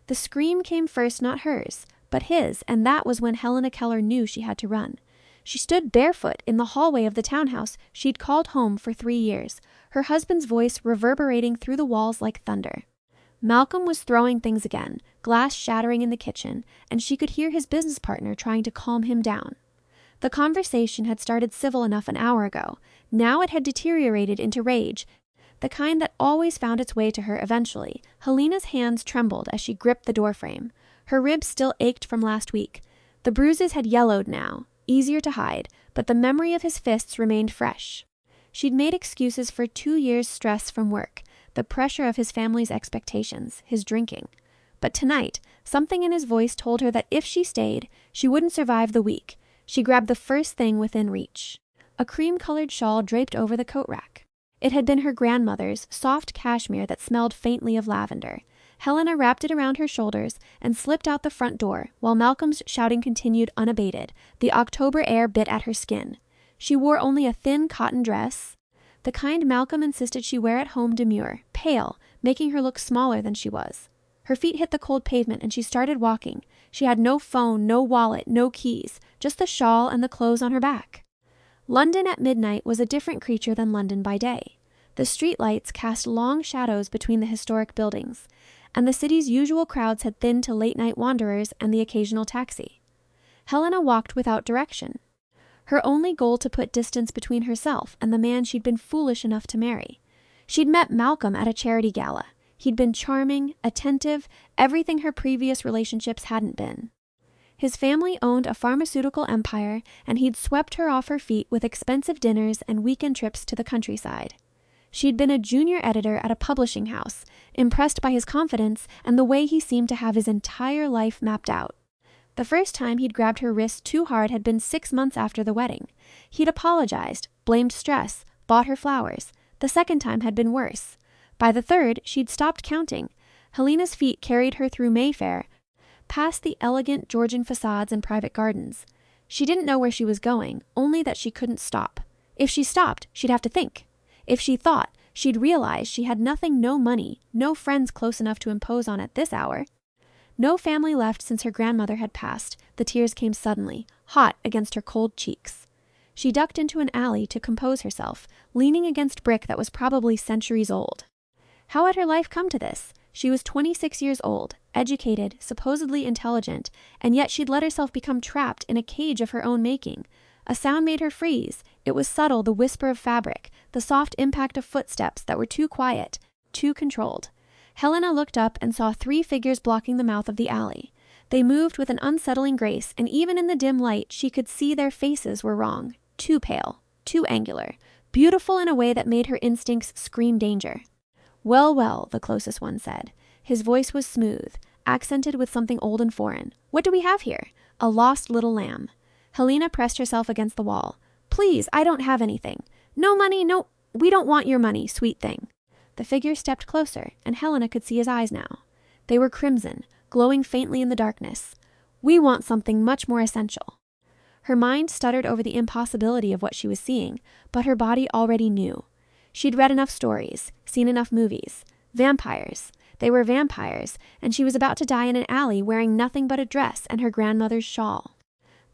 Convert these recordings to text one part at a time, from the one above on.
The scream came first, not hers, but his, and that was when Helena Keller knew she had to run. She stood barefoot in the hallway of the townhouse she'd called home for 3 years, her husband's voice reverberating through the walls like thunder. Malcolm was throwing things again, glass shattering in the kitchen, and she could hear his business partner trying to calm him down. The conversation had started civil enough an hour ago. Now it had deteriorated into rage, the kind that always found its way to her eventually. Helena's hands trembled as she gripped the doorframe. Her ribs still ached from last week. The bruises had yellowed now, easier to hide, but the memory of his fists remained fresh. She'd made excuses for 2 years' stress from work, the pressure of his family's expectations, his drinking. But tonight, something in his voice told her that if she stayed, she wouldn't survive the week. She grabbed the first thing within reach. A cream-colored shawl draped over the coat rack. It had been her grandmother's, soft cashmere that smelled faintly of lavender. Helena wrapped it around her shoulders and slipped out the front door, while Malcolm's shouting continued unabated. The October air bit at her skin. She wore only a thin cotton dress, the kind Malcolm insisted she wear at home, demure, pale, making her look smaller than she was. Her feet hit the cold pavement and she started walking. She had no phone, no wallet, no keys, just the shawl and the clothes on her back. London at midnight was a different creature than London by day. The streetlights cast long shadows between the historic buildings, and the city's usual crowds had thinned to late-night wanderers and the occasional taxi. Helena walked without direction, her only goal to put distance between herself and the man she'd been foolish enough to marry. She'd met Malcolm at a charity gala. He'd been charming, attentive, everything her previous relationships hadn't been. His family owned a pharmaceutical empire, and he'd swept her off her feet with expensive dinners and weekend trips to the countryside. She'd been a junior editor at a publishing house, impressed by his confidence and the way he seemed to have his entire life mapped out. The first time he'd grabbed her wrist too hard had been 6 months after the wedding. He'd apologized, blamed stress, bought her flowers. The second time had been worse. By the third, she'd stopped counting. Helena's feet carried her through Mayfair, past the elegant Georgian facades and private gardens. She didn't know where she was going, only that she couldn't stop. If she stopped, she'd have to think. If she thought, she'd realize she had nothing, no money, no friends close enough to impose on at this hour. No family left since her grandmother had passed. The tears came suddenly, hot against her cold cheeks. She ducked into an alley to compose herself, leaning against brick that was probably centuries old. How had her life come to this? She was 26 years old, educated, supposedly intelligent, and yet she'd let herself become trapped in a cage of her own making. A sound made her freeze. It was subtle, the whisper of fabric, the soft impact of footsteps that were too quiet, too controlled. Helena looked up and saw 3 figures blocking the mouth of the alley. They moved with an unsettling grace, and even in the dim light she could see their faces were wrong. Too pale, too angular, beautiful in a way that made her instincts scream danger. "Well, well," the closest one said. His voice was smooth, accented with something old and foreign. "What do we have here?" "A lost little lamb." Helena pressed herself against the wall. "Please, I don't have anything. No money, no, we don't want your money, sweet thing." The figure stepped closer, and Helena could see his eyes now. They were crimson, glowing faintly in the darkness. "We want something much more essential." Her mind stuttered over the impossibility of what she was seeing, but her body already knew. She'd read enough stories, seen enough movies. Vampires. They were vampires, and she was about to die in an alley wearing nothing but a dress and her grandmother's shawl.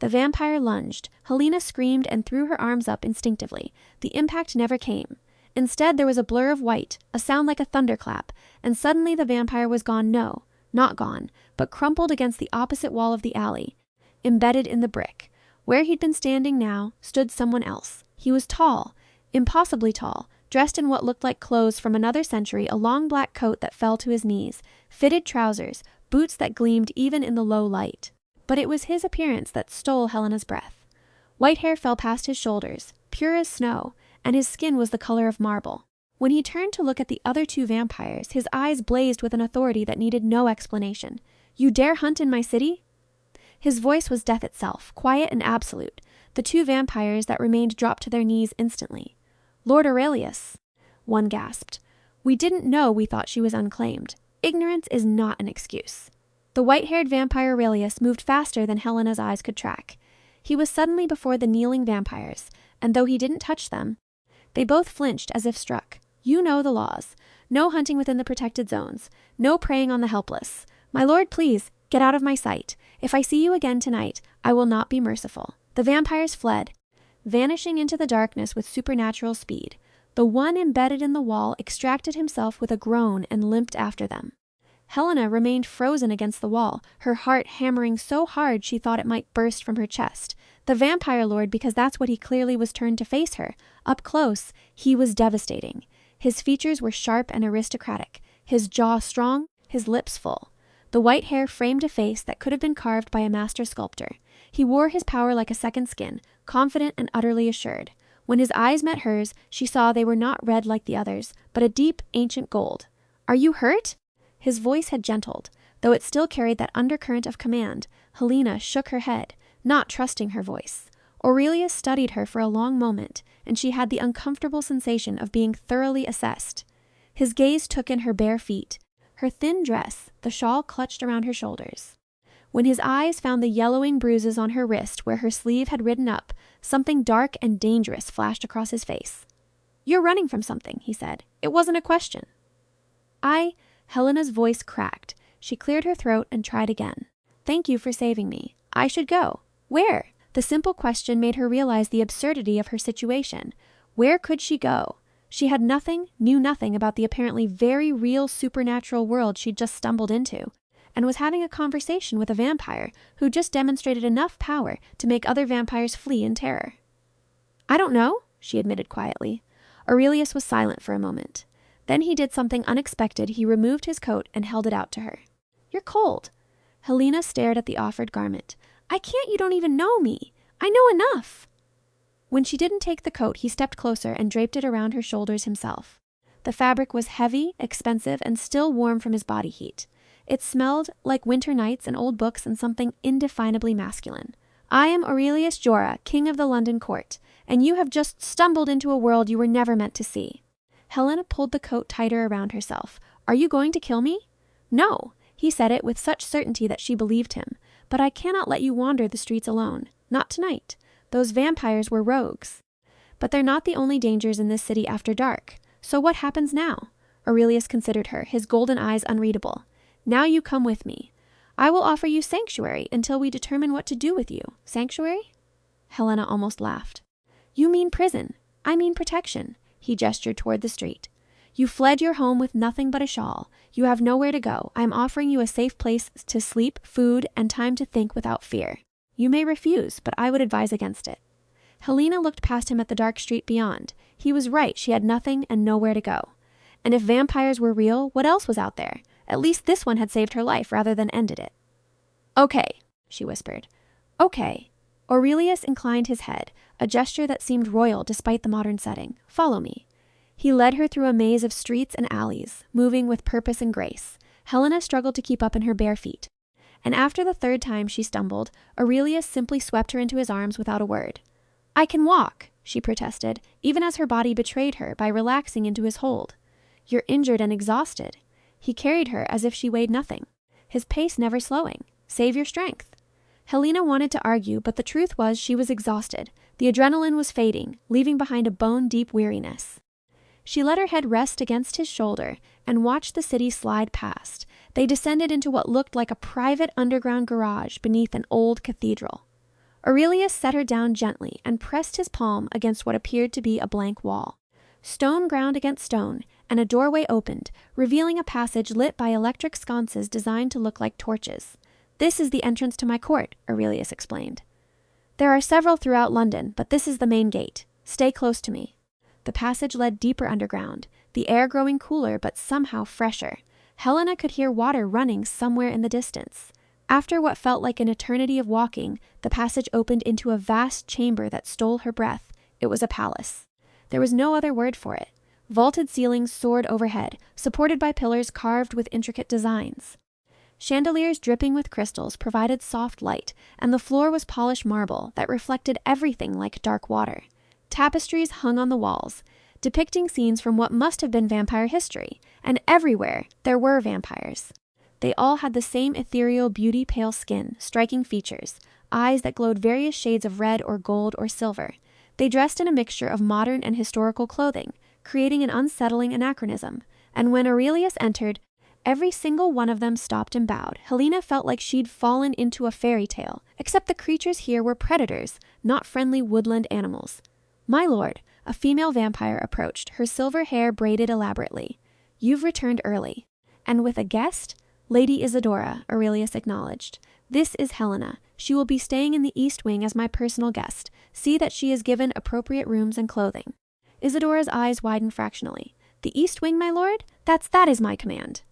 The vampire lunged. Helena screamed and threw her arms up instinctively. The impact never came. Instead, there was a blur of white, a sound like a thunderclap, and suddenly the vampire was gone. No, not gone, but crumpled against the opposite wall of the alley, embedded in the brick. Where he'd been standing now stood someone else. He was tall, impossibly tall, dressed in what looked like clothes from another century, a long black coat that fell to his knees, fitted trousers, boots that gleamed even in the low light. But it was his appearance that stole Helena's breath. White hair fell past his shoulders, pure as snow, and his skin was the color of marble. When he turned to look at the other 2 vampires, his eyes blazed with an authority that needed no explanation. "You dare hunt in my city?" His voice was death itself, quiet and absolute. The 2 vampires that remained dropped to their knees instantly. "Lord Aurelius," one gasped. "We didn't know, we thought she was unclaimed. Ignorance is not an excuse." The white-haired vampire Aurelius moved faster than Helena's eyes could track. He was suddenly before the kneeling vampires, and though he didn't touch them, they both flinched as if struck. "You know the laws. No hunting within the protected zones. No preying on the helpless. "My lord, please, get out of my sight. If I see you again tonight, I will not be merciful." The vampires fled, vanishing into the darkness with supernatural speed. The one embedded in the wall extracted himself with a groan and limped after them. Helena remained frozen against the wall, her heart hammering so hard she thought it might burst from her chest. The vampire lord, because that's what he clearly was turned to face her. Up close, he was devastating. His features were sharp and aristocratic, his jaw strong, his lips full. The white hair framed a face that could have been carved by a master sculptor. He wore his power like a second skin, confident and utterly assured. When his eyes met hers, she saw they were not red like the others, but a deep, ancient gold. "Are you hurt?" His voice had gentled, though it still carried that undercurrent of command. Helena shook her head, not trusting her voice. Aurelius studied her for a long moment, and she had the uncomfortable sensation of being thoroughly assessed. His gaze took in her bare feet, her thin dress, the shawl clutched around her shoulders. When his eyes found the yellowing bruises on her wrist where her sleeve had ridden up, something dark and dangerous flashed across his face. "You're running from something," he said. "It wasn't a question." Helena's voice cracked. She cleared her throat and tried again. "Thank you for saving me. I should go. Where?" The simple question made her realize the absurdity of her situation. Where could she go? She had nothing, knew nothing about the apparently very real supernatural world she'd just stumbled into, and was having a conversation with a vampire who just demonstrated enough power to make other vampires flee in terror. "I don't know," she admitted quietly. Aurelius was silent for a moment. Then he did something unexpected. He removed his coat and held it out to her. "You're cold." Helena stared at the offered garment. "I can't, you don't even know me. I know enough." When she didn't take the coat, he stepped closer and draped it around her shoulders himself. The fabric was heavy, expensive, and still warm from his body heat. It smelled like winter nights and old books and something indefinably masculine. "I am Aurelius Jorah, king of the London court, and you have just stumbled into a world you were never meant to see." Helena pulled the coat tighter around herself. "Are you going to kill me?" "No." He said it with such certainty that she believed him. "But I cannot let you wander the streets alone. Not tonight. Those vampires were rogues. But they're not the only dangers in this city after dark. So what happens now?" Aurelius considered her, his golden eyes unreadable. "Now you come with me. I will offer you sanctuary until we determine what to do with you." "Sanctuary?" Helena almost laughed. "You mean prison. I mean protection." He gestured toward the street. "You fled your home with nothing but a shawl. You have nowhere to go. I am offering you a safe place to sleep, food, and time to think without fear. You may refuse, but I would advise against it." Helena looked past him at the dark street beyond. He was right. She had nothing and nowhere to go. And if vampires were real, what else was out there? At least this one had saved her life rather than ended it. "Okay," she whispered. "Okay." Aurelius inclined his head, a gesture that seemed royal despite the modern setting. "Follow me." He led her through a maze of streets and alleys, moving with purpose and grace. Helena struggled to keep up in her bare feet. And after the third time she stumbled, Aurelius simply swept her into his arms without a word. "I can walk," she protested, even as her body betrayed her by relaxing into his hold. "You're injured and exhausted." He carried her as if she weighed nothing, his pace never slowing. "Save your strength." Helena wanted to argue, but the truth was she was exhausted. The adrenaline was fading, leaving behind a bone-deep weariness. She let her head rest against his shoulder and watched the city slide past. They descended into what looked like a private underground garage beneath an old cathedral. Aurelius set her down gently and pressed his palm against what appeared to be a blank wall. Stone ground against stone, and a doorway opened, revealing a passage lit by electric sconces designed to look like torches. "This is the entrance to my court," Aurelius explained. "There are several throughout London, but this is the main gate. Stay close to me." The passage led deeper underground, the air growing cooler but somehow fresher. Helena could hear water running somewhere in the distance. After what felt like an eternity of walking, the passage opened into a vast chamber that stole her breath. It was a palace. There was no other word for it. Vaulted ceilings soared overhead, supported by pillars carved with intricate designs. Chandeliers dripping with crystals provided soft light, and the floor was polished marble that reflected everything like dark water. Tapestries hung on the walls, depicting scenes from what must have been vampire history, and everywhere there were vampires. They all had the same ethereal beauty, pale skin, striking features, eyes that glowed various shades of red or gold or silver. They dressed in a mixture of modern and historical clothing, creating an unsettling anachronism, and when Aurelius entered, Every single one of them stopped and bowed. Helena felt like she'd fallen into a fairy tale, except the creatures here were predators, not friendly woodland animals. "My lord," a female vampire approached, her silver hair braided elaborately. "You've returned early." "And with a guest?" "Lady Isadora," Aurelius acknowledged. "This is Helena. She will be staying in the East Wing as my personal guest. See that she is given appropriate rooms and clothing." Isadora's eyes widened fractionally. "The East Wing, my lord? That is my command."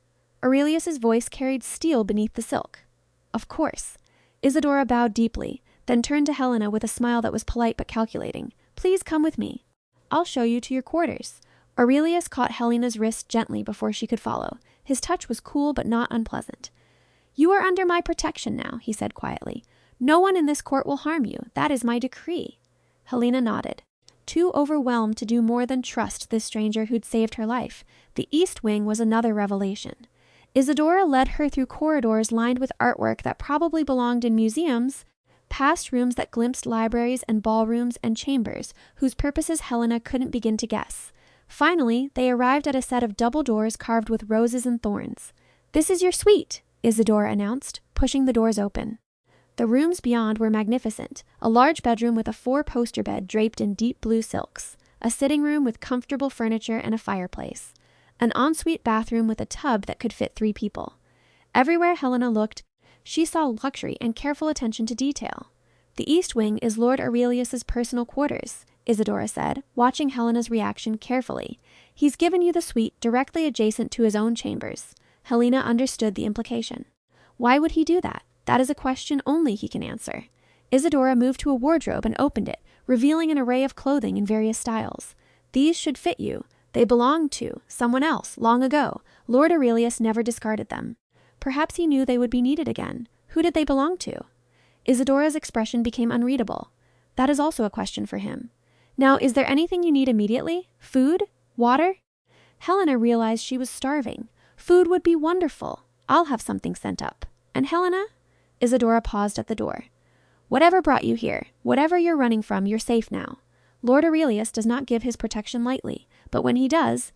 Aurelius's voice carried steel beneath the silk. "Of course." Isadora bowed deeply, then turned to Helena with a smile that was polite but calculating. "Please come with me. I'll show you to your quarters." Aurelius caught Helena's wrist gently before she could follow. His touch was cool but not unpleasant. "You are under my protection now," he said quietly. "No one in this court will harm you. That is my decree." Helena nodded, too overwhelmed to do more than trust this stranger who'd saved her life. The East Wing was another revelation. Isadora led her through corridors lined with artwork that probably belonged in museums, past rooms that glimpsed libraries and ballrooms and chambers whose purposes Helena couldn't begin to guess. Finally, they arrived at a set of double doors carved with roses and thorns. "This is your suite," Isadora announced, pushing the doors open. The rooms beyond were magnificent, a large bedroom with a 4-poster bed draped in deep blue silks, a sitting room with comfortable furniture and a fireplace, an ensuite bathroom with a tub that could fit 3 people. Everywhere Helena looked, she saw luxury and careful attention to detail. "The East Wing is Lord Aurelius's personal quarters," Isadora said, watching Helena's reaction carefully. "He's given you the suite directly adjacent to his own chambers." Helena understood the implication. Why would he do that? That is a question only he can answer. Isadora moved to a wardrobe and opened it, revealing an array of clothing in various styles. "These should fit you. They belonged to someone else long ago. Lord Aurelius never discarded them. Perhaps he knew they would be needed again. Who did they belong to?" Isadora's expression became unreadable. "That is also a question for him. Now, is there anything you need immediately? Food? Water?" Helena realized she was starving. "Food would be wonderful. I'll have something sent up. And Helena?" Isadora paused at the door. "Whatever brought you here, whatever you're running from, you're safe now. Lord Aurelius does not give his protection lightly, but when he does,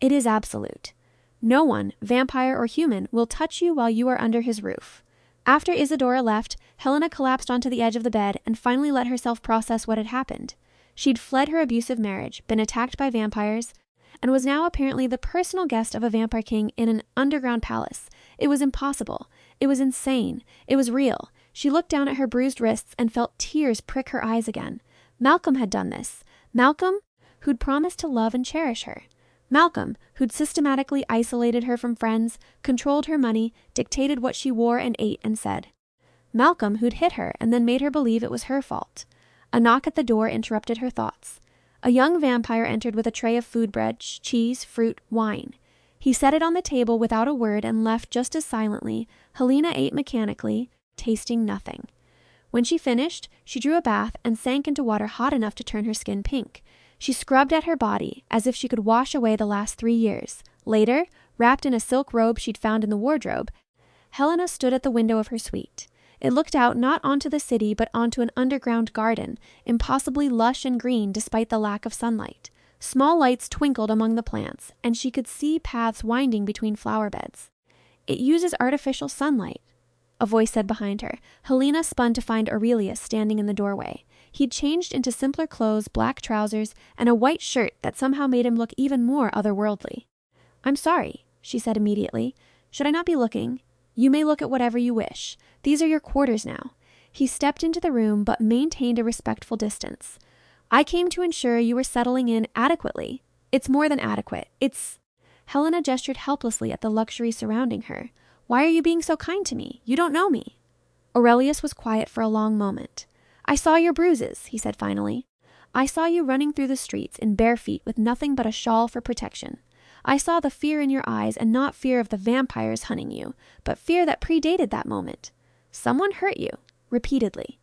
it is absolute. No one, vampire or human, will touch you while you are under his roof." After Isadora left, Helena collapsed onto the edge of the bed and finally let herself process what had happened. She'd fled her abusive marriage, been attacked by vampires, and was now apparently the personal guest of a vampire king in an underground palace. It was impossible. It was insane. It was real. She looked down at her bruised wrists and felt tears prick her eyes again. Malcolm had done this. Malcolm, who'd promised to love and cherish her. Malcolm, who'd systematically isolated her from friends, controlled her money, dictated what she wore and ate and said. Malcolm, who'd hit her and then made her believe it was her fault. A knock at the door interrupted her thoughts. A young vampire entered with a tray of food, bread, cheese, fruit, wine. He set it on the table without a word and left just as silently. Helena ate mechanically, tasting nothing. When she finished, she drew a bath and sank into water hot enough to turn her skin pink. She scrubbed at her body as if she could wash away the last 3 years. Later, wrapped in a silk robe she'd found in the wardrobe, Helena stood at the window of her suite. It looked out not onto the city but onto an underground garden, impossibly lush and green despite the lack of sunlight. Small lights twinkled among the plants, and she could see paths winding between flower beds. "It uses artificial sunlight," a voice said behind her. Helena spun to find Aurelius standing in the doorway. He'd changed into simpler clothes, black trousers, and a white shirt that somehow made him look even more otherworldly. "I'm sorry," she said immediately. "Should I not be looking?" "You may look at whatever you wish. These are your quarters now." He stepped into the room but maintained a respectful distance. "I came to ensure you were settling in adequately." "It's more than adequate. It's..." Helena gestured helplessly at the luxury surrounding her. "Why are you being so kind to me? You don't know me." Aurelius was quiet for a long moment. "I saw your bruises," he said finally. "I saw you running through the streets in bare feet with nothing but a shawl for protection. I saw the fear in your eyes, and not fear of the vampires hunting you, but fear that predated that moment. Someone hurt you, repeatedly."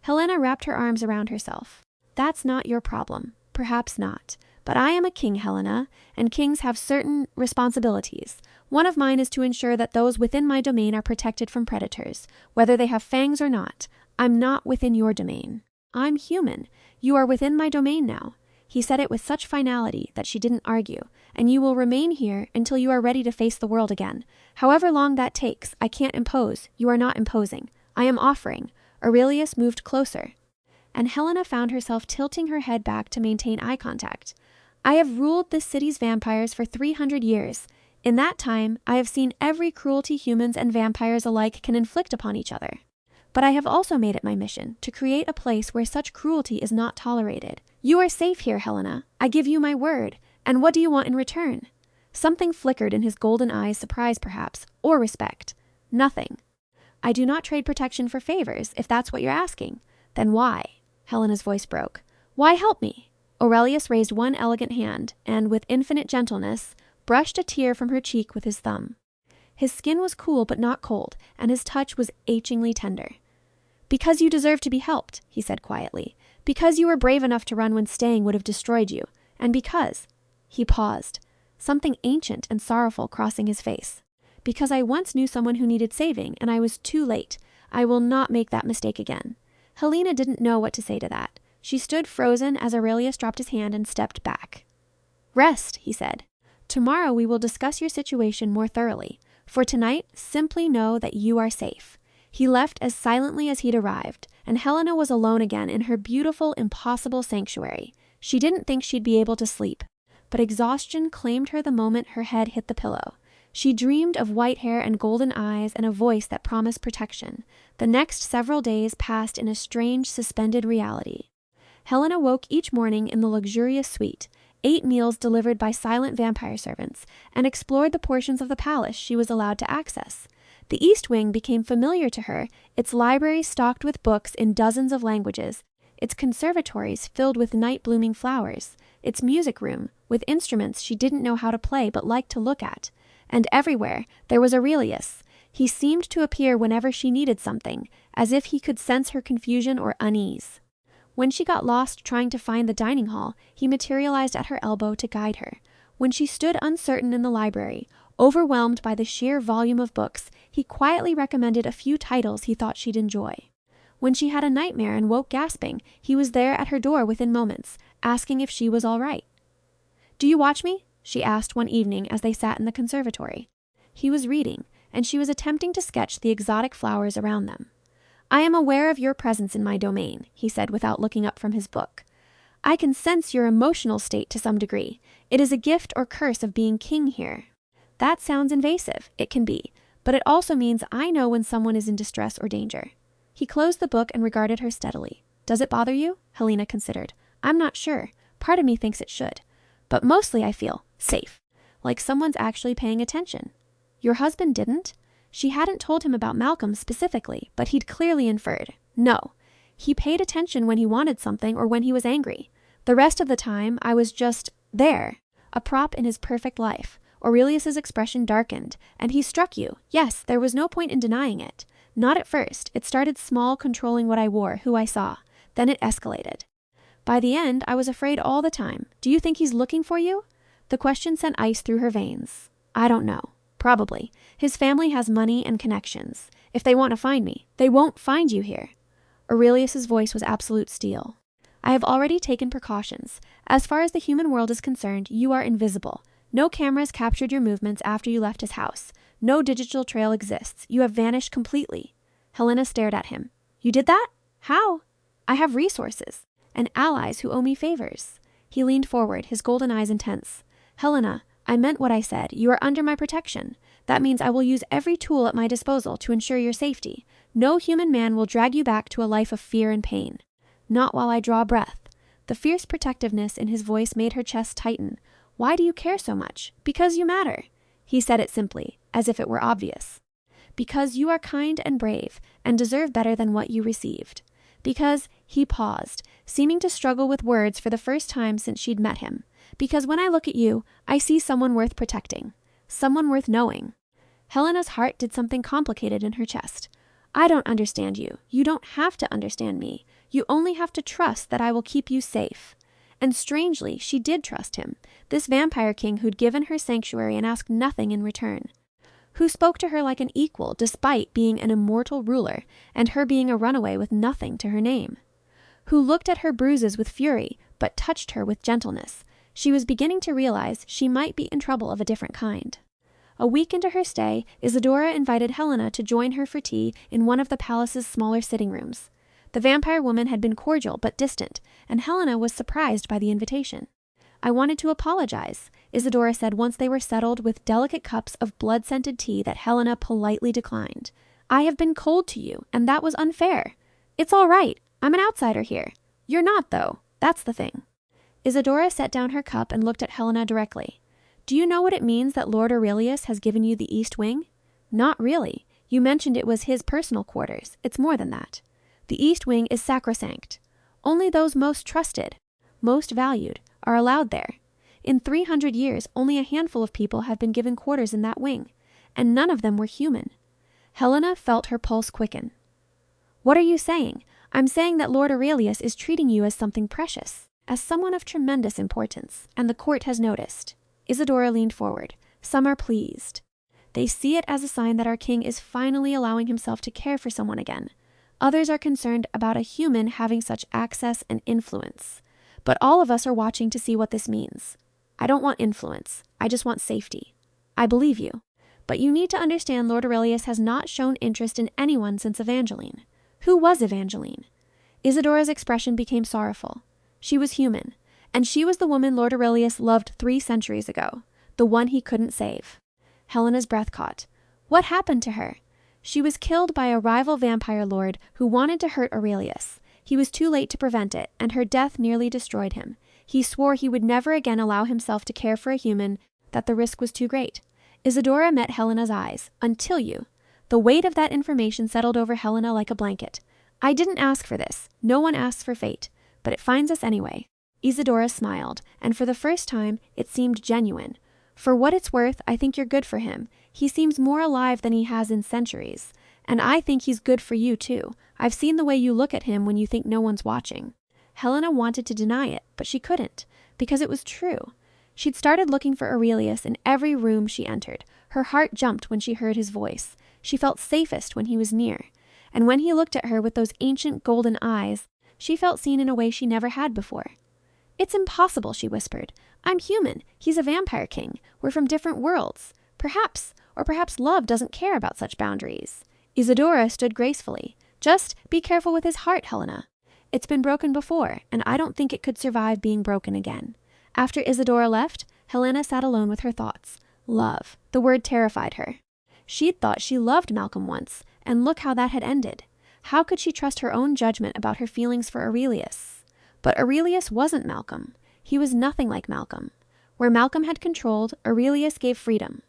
Helena wrapped her arms around herself. "That's not your problem. Perhaps not. But I am a king, Helena, and kings have certain responsibilities. One of mine is to ensure that those within my domain are protected from predators, whether they have fangs or not. I'm not within your domain. I'm human. You are within my domain now." He said it with such finality that she didn't argue. "And you will remain here until you are ready to face the world again. However long that takes, I can't impose. You are not imposing. I am offering." Aurelius moved closer, and Helena found herself tilting her head back to maintain eye contact. "I have ruled this city's vampires for 300 years. In that time, I have seen every cruelty humans and vampires alike can inflict upon each other. But I have also made it my mission to create a place where such cruelty is not tolerated. You are safe here, Helena. I give you my word. And what do you want in return?" Something flickered in his golden eyes, surprise perhaps, or respect. "Nothing. I do not trade protection for favors, if that's what you're asking." "Then why?" Helena's voice broke. "Why help me?" Aurelius raised one elegant hand, and with infinite gentleness, brushed a tear from her cheek with his thumb. His skin was cool but not cold, and his touch was achingly tender. "Because you deserve to be helped," he said quietly. "Because you were brave enough to run when staying would have destroyed you. And because—" He paused, something ancient and sorrowful crossing his face. "Because I once knew someone who needed saving, and I was too late. I will not make that mistake again." Helena didn't know what to say to that. She stood frozen as Aurelius dropped his hand and stepped back. "Rest," he said. "Tomorrow we will discuss your situation more thoroughly. For tonight, simply know that you are safe." He left as silently as he'd arrived, and Helena was alone again in her beautiful, impossible sanctuary. She didn't think she'd be able to sleep, but exhaustion claimed her the moment her head hit the pillow. She dreamed of white hair and golden eyes and a voice that promised protection. The next several days passed in a strange, suspended reality. Helena woke each morning in the luxurious suite, ate meals delivered by silent vampire servants, and explored the portions of the palace she was allowed to access. The East Wing became familiar to her, its library stocked with books in dozens of languages, its conservatories filled with night-blooming flowers, its music room with instruments she didn't know how to play but liked to look at. And everywhere there was Aurelius. He seemed to appear whenever she needed something, as if he could sense her confusion or unease. When she got lost trying to find the dining hall, he materialized at her elbow to guide her. When she stood uncertain in the library, overwhelmed by the sheer volume of books, he quietly recommended a few titles he thought she'd enjoy. When she had a nightmare and woke gasping, he was there at her door within moments, asking if she was all right. "Do you watch me?" she asked one evening as they sat in the conservatory. He was reading, and she was attempting to sketch the exotic flowers around them. "I am aware of your presence in my domain," he said without looking up from his book. "I can sense your emotional state to some degree. It is a gift or curse of being king here." That sounds invasive. It can be. But it also means I know when someone is in distress or danger. He closed the book and regarded her steadily. "Does it bother you?" Helena considered. "I'm not sure. Part of me thinks it should. But mostly I feel safe. Like someone's actually paying attention." "Your husband didn't?" She hadn't told him about Malcolm specifically, but he'd clearly inferred. "No. He paid attention when he wanted something or when he was angry. The rest of the time, I was just there, a prop in his perfect life." Aurelius's expression darkened. "And he struck you. Yes, there was no point in denying it. Not at first. It started small, controlling what I wore, who I saw. Then it escalated. By the end, I was afraid all the time. Do you think he's looking for you?" The question sent ice through her veins. "I don't know. Probably. His family has money and connections. If they want to find me, they won't find you here." Aurelius's voice was absolute steel. "I have already taken precautions. As far as the human world is concerned, you are invisible. No cameras captured your movements after you left his house. No digital trail exists. You have vanished completely." Helena stared at him. "You did that? How?" "I have resources and allies who owe me favors." He leaned forward, his golden eyes intense. "Helena, I meant what I said. You are under my protection. That means I will use every tool at my disposal to ensure your safety. No human man will drag you back to a life of fear and pain. Not while I draw breath." The fierce protectiveness in his voice made her chest tighten. "Why do you care so much?" "Because you matter." He said it simply, as if it were obvious. "Because you are kind and brave, and deserve better than what you received. Because," he paused, seeming to struggle with words for the first time since she'd met him. "Because when I look at you, I see someone worth protecting. Someone worth knowing." Helena's heart did something complicated in her chest. "I don't understand you. You don't have to understand me. You only have to trust that I will keep you safe." And strangely, she did trust him, this vampire king who'd given her sanctuary and asked nothing in return. Who spoke to her like an equal despite being an immortal ruler and her being a runaway with nothing to her name. Who looked at her bruises with fury but touched her with gentleness. She was beginning to realize she might be in trouble of a different kind. A week into her stay, Isadora invited Helena to join her for tea in one of the palace's smaller sitting rooms. The vampire woman had been cordial but distant, and Helena was surprised by the invitation. "I wanted to apologize," Isadora said once they were settled with delicate cups of blood-scented tea that Helena politely declined. "I have been cold to you, and that was unfair. It's all right. I'm an outsider here. You're not, though. That's the thing." Isadora set down her cup and looked at Helena directly. "Do you know what it means that Lord Aurelius has given you the East Wing?" "Not really. You mentioned it was his personal quarters. It's more than that. The East Wing is sacrosanct. Only those most trusted, most valued, are allowed there. In 300 years, only a handful of people have been given quarters in that wing, and none of them were human." Helena felt her pulse quicken. "What are you saying?" "I'm saying that Lord Aurelius is treating you as something precious, as someone of tremendous importance, and the court has noticed." Isadora leaned forward. "Some are pleased. They see it as a sign that our king is finally allowing himself to care for someone again. Others are concerned about a human having such access and influence. But all of us are watching to see what this means. I don't want influence. I just want safety. I believe you. But you need to understand Lord Aurelius has not shown interest in anyone since Evangeline." "Who was Evangeline?" Isadora's expression became sorrowful. She was human, and she was the woman Lord Aurelius loved 3 centuries ago, the one he couldn't save. Helena's breath caught. What happened to her? She was killed by a rival vampire lord who wanted to hurt Aurelius. He was too late to prevent it, and her death nearly destroyed him. He swore he would never again allow himself to care for a human, that the risk was too great. Isadora met Helena's eyes. "Until you." The weight of that information settled over Helena like a blanket. "I didn't ask for this. No one asks for fate. But it finds us anyway." Isadora smiled, and for the first time, it seemed genuine. "For what it's worth, I think you're good for him. He seems more alive than he has in centuries. And I think he's good for you, too. I've seen the way you look at him when you think no one's watching." Helena wanted to deny it, but she couldn't, because it was true. She'd started looking for Aurelius in every room she entered. Her heart jumped when she heard his voice. She felt safest when he was near. And when he looked at her with those ancient golden eyes, she felt seen in a way she never had before. "It's impossible," she whispered. "I'm human. He's a vampire king. We're from different worlds. Perhaps love doesn't care about such boundaries." Isadora stood gracefully. "Just be careful with his heart, Helena. It's been broken before, and I don't think it could survive being broken again." After Isadora left, Helena sat alone with her thoughts. Love. The word terrified her. She'd thought she loved Malcolm once, and look how that had ended. How could she trust her own judgment about her feelings for Aurelius? But Aurelius wasn't Malcolm. He was nothing like Malcolm. Where Malcolm had controlled, Aurelius gave freedom.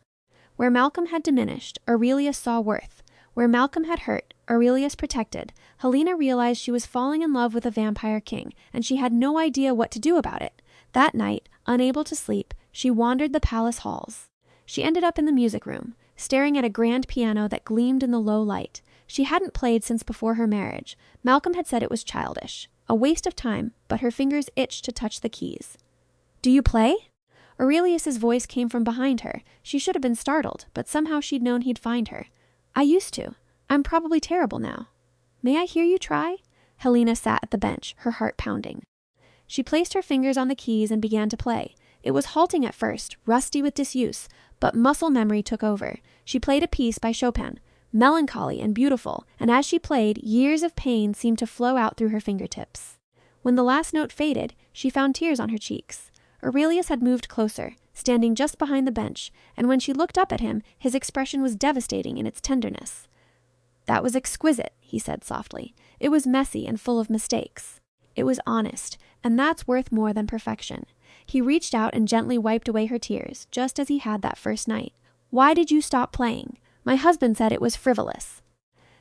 Where Malcolm had diminished, Aurelius saw worth. Where Malcolm had hurt, Aurelius protected. Helena realized she was falling in love with a vampire king, and she had no idea what to do about it. That night, unable to sleep, she wandered the palace halls. She ended up in the music room, staring at a grand piano that gleamed in the low light. She hadn't played since before her marriage. Malcolm had said it was childish, a waste of time, but her fingers itched to touch the keys. "Do you play?" Aurelius's voice came from behind her. She should have been startled, but somehow she'd known he'd find her. "I used to. I'm probably terrible now." "May I hear you try?" Helena sat at the bench, her heart pounding. She placed her fingers on the keys and began to play. It was halting at first, rusty with disuse, but muscle memory took over. She played a piece by Chopin, melancholy and beautiful, and as she played, years of pain seemed to flow out through her fingertips. When the last note faded, she found tears on her cheeks. Aurelius had moved closer, standing just behind the bench, and when she looked up at him, his expression was devastating in its tenderness. "That was exquisite," he said softly. "It was messy and full of mistakes. It was honest, and that's worth more than perfection." He reached out and gently wiped away her tears, just as he had that first night. "Why did you stop playing?" "My husband said it was frivolous.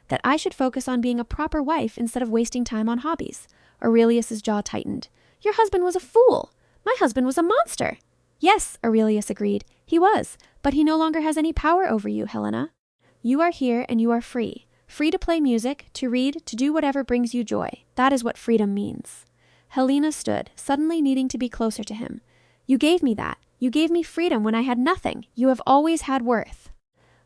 That I should focus on being a proper wife instead of wasting time on hobbies." Aurelius's jaw tightened. "Your husband was a fool. My husband was a monster." "Yes," Aurelius agreed. "He was, but he no longer has any power over you, Helena. You are here and you are free. Free to play music, to read, to do whatever brings you joy. That is what freedom means." Helena stood, suddenly needing to be closer to him. "You gave me that. You gave me freedom when I had nothing. You have always had worth."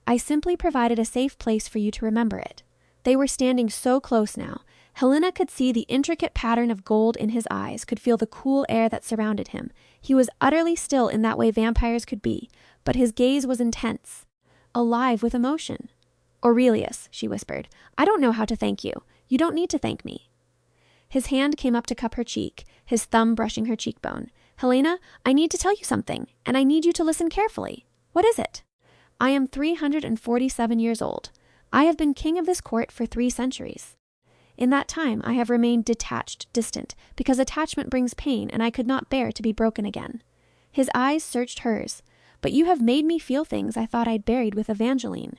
"I simply provided a safe place for you to remember it." They were standing so close now. Helena could see the intricate pattern of gold in his eyes, could feel the cool air that surrounded him. He was utterly still in that way vampires could be, but his gaze was intense, alive with emotion. "Aurelius," she whispered, "I don't know how to thank you. You don't need to thank me." His hand came up to cup her cheek, his thumb brushing her cheekbone. "Helena, I need to tell you something, and I need you to listen carefully." "What is it?" "I am 347 years old. I have been king of this court for 3 centuries. In that time, I have remained detached, distant, because attachment brings pain, and I could not bear to be broken again." His eyes searched hers. "But you have made me feel things I thought I'd buried with Evangeline.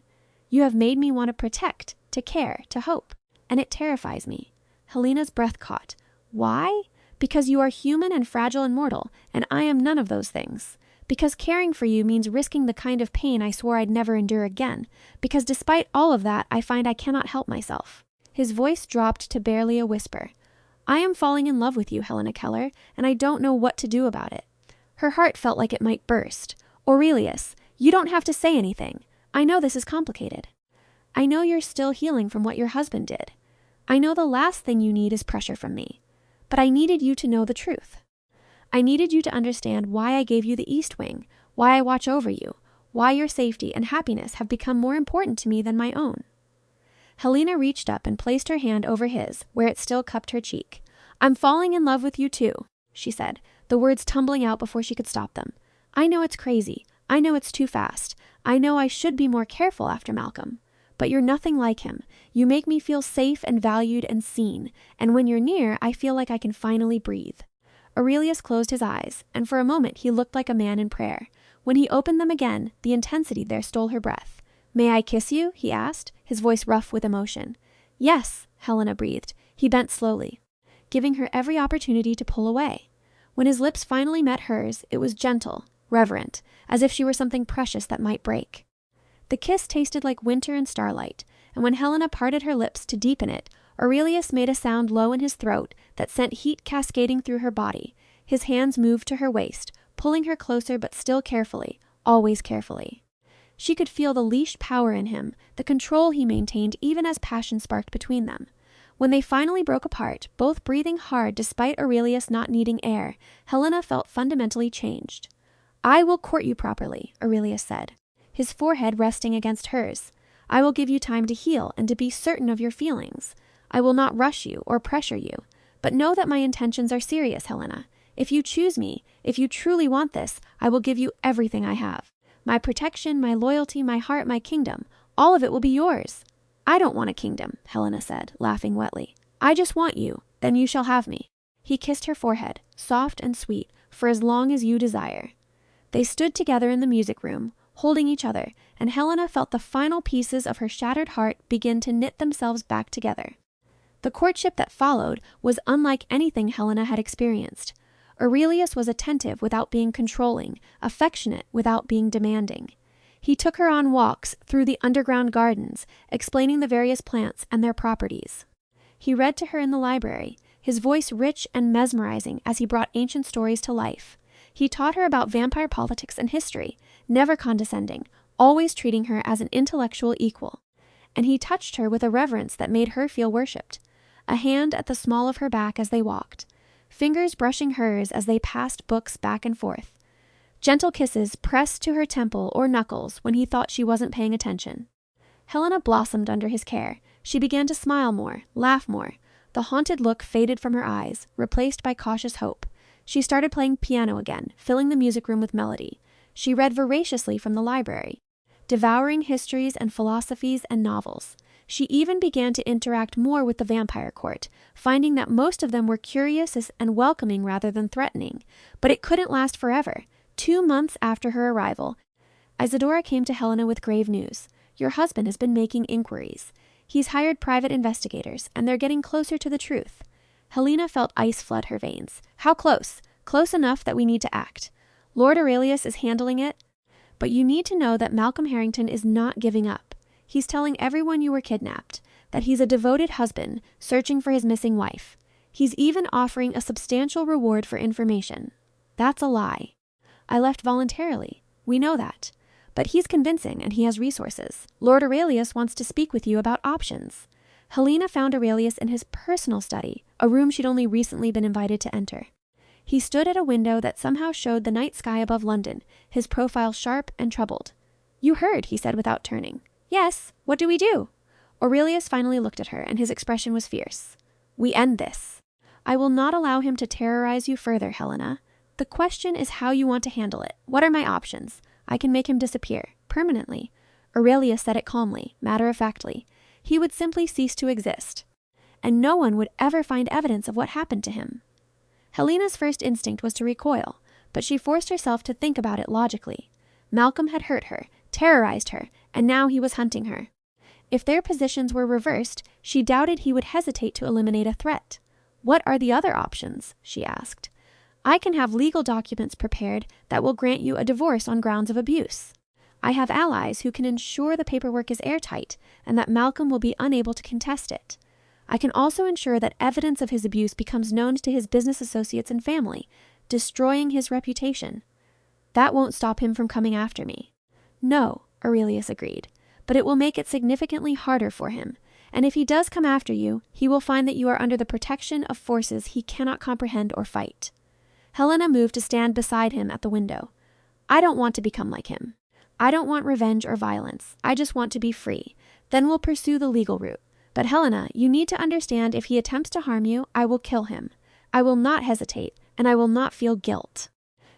You have made me want to protect, to care, to hope, and it terrifies me." Helena's breath caught. "Why? Because you are human and fragile and mortal, and I am none of those things. Because caring for you means risking the kind of pain I swore I'd never endure again. Because despite all of that, I find I cannot help myself." His voice dropped to barely a whisper. "I am falling in love with you, Helena Keller, and I don't know what to do about it." Her heart felt like it might burst. "Aurelius, you don't have to say anything. I know this is complicated. I know you're still healing from what your husband did. I know the last thing you need is pressure from me. But I needed you to know the truth. I needed you to understand why I gave you the East Wing, why I watch over you, why your safety and happiness have become more important to me than my own." Helena reached up and placed her hand over his, where it still cupped her cheek. "I'm falling in love with you too," she said, the words tumbling out before she could stop them. "I know it's crazy. I know it's too fast. I know I should be more careful after Malcolm. But you're nothing like him. You make me feel safe and valued and seen, and when you're near, I feel like I can finally breathe." Aurelius closed his eyes, and for a moment he looked like a man in prayer. When he opened them again, the intensity there stole her breath. "May I kiss you?" he asked, his voice rough with emotion. "Yes," Helena breathed. He bent slowly, giving her every opportunity to pull away. When his lips finally met hers, it was gentle, reverent, as if she were something precious that might break. The kiss tasted like winter and starlight, and when Helena parted her lips to deepen it, Aurelius made a sound low in his throat that sent heat cascading through her body. His hands moved to her waist, pulling her closer but still carefully, always carefully. She could feel the leashed power in him, the control he maintained even as passion sparked between them. When they finally broke apart, both breathing hard despite Aurelius not needing air, Helena felt fundamentally changed. "I will court you properly," Aurelius said, his forehead resting against hers. "I will give you time to heal and to be certain of your feelings. I will not rush you or pressure you, but know that my intentions are serious, Helena. If you choose me, if you truly want this, I will give you everything I have. My protection, my loyalty, my heart, my kingdom, all of it will be yours." "I don't want a kingdom," Helena said, laughing wetly. "I just want you, then you shall have me." He kissed her forehead, soft and sweet, for as long as you desire. They stood together in the music room, holding each other, and Helena felt the final pieces of her shattered heart begin to knit themselves back together. The courtship that followed was unlike anything Helena had experienced. Aurelius was attentive without being controlling, affectionate without being demanding. He took her on walks through the underground gardens, explaining the various plants and their properties. He read to her in the library, his voice rich and mesmerizing as he brought ancient stories to life. He taught her about vampire politics and history, never condescending, always treating her as an intellectual equal. And he touched her with a reverence that made her feel worshipped. A hand at the small of her back as they walked, fingers brushing hers as they passed books back and forth. Gentle kisses pressed to her temple or knuckles when he thought she wasn't paying attention. Helena blossomed under his care. She began to smile more, laugh more. The haunted look faded from her eyes, replaced by cautious hope. She started playing piano again, filling the music room with melody. She read voraciously from the library, devouring histories and philosophies and novels. She even began to interact more with the vampire court, finding that most of them were curious and welcoming rather than threatening. But it couldn't last forever. 2 months after her arrival, Isadora came to Helena with grave news. "Your husband has been making inquiries. He's hired private investigators, and they're getting closer to the truth." Helena felt ice flood her veins. "How close? Close enough that we need to act. Lord Aurelius is handling it, but you need to know that Malcolm Harrington is not giving up. He's telling everyone you were kidnapped, that he's a devoted husband searching for his missing wife. He's even offering a substantial reward for information. That's a lie. I left voluntarily. We know that. But he's convincing and he has resources. Lord Aurelius wants to speak with you about options." Helena found Aurelius in his personal study, a room she'd only recently been invited to enter. He stood at a window that somehow showed the night sky above London, his profile sharp and troubled. "You heard," he said without turning. "Yes. What do we do?" Aurelius finally looked at her, and his expression was fierce. "We end this. I will not allow him to terrorize you further, Helena. The question is how you want to handle it. What are my options? I can make him disappear, permanently." Aurelius said it calmly, matter-of-factly. He would simply cease to exist, and no one would ever find evidence of what happened to him. Helena's first instinct was to recoil, but she forced herself to think about it logically. Malcolm had hurt her, terrorized her, and now he was hunting her. If their positions were reversed, she doubted he would hesitate to eliminate a threat. "What are the other options?" she asked. "I can have legal documents prepared that will grant you a divorce on grounds of abuse. I have allies who can ensure the paperwork is airtight and that Malcolm will be unable to contest it. I can also ensure that evidence of his abuse becomes known to his business associates and family, destroying his reputation. That won't stop him from coming after me." "No," Aurelius agreed, "but it will make it significantly harder for him. And if he does come after you, he will find that you are under the protection of forces he cannot comprehend or fight." Helena moved to stand beside him at the window. "I don't want to become like him. I don't want revenge or violence. I just want to be free. Then we'll pursue the legal route. But Helena, you need to understand if he attempts to harm you, I will kill him. I will not hesitate, and I will not feel guilt.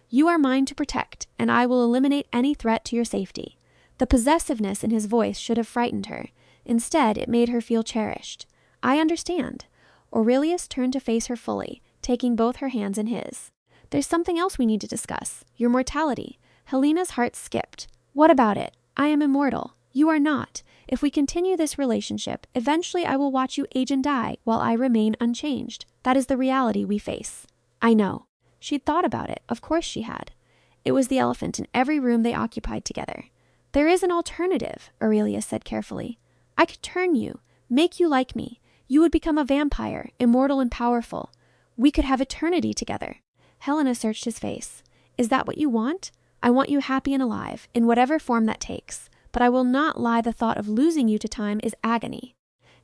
You are mine to protect, and I will eliminate any threat to your safety." The possessiveness in his voice should have frightened her. Instead, it made her feel cherished. "I understand." Aurelius turned to face her fully, taking both her hands in his. "There's something else we need to discuss. Your mortality." Helena's heart skipped. "What about it? I am immortal. You are not. If we continue this relationship, eventually I will watch you age and die while I remain unchanged. That is the reality we face." "I know." She'd thought about it. Of course she had. It was the elephant in every room they occupied together. "There is an alternative," Aurelius said carefully. "I could turn you, make you like me. You would become a vampire, immortal and powerful. We could have eternity together." Helena searched his face. "Is that what you want? I want you happy and alive, in whatever form that takes. But I will not lie, the thought of losing you to time is agony.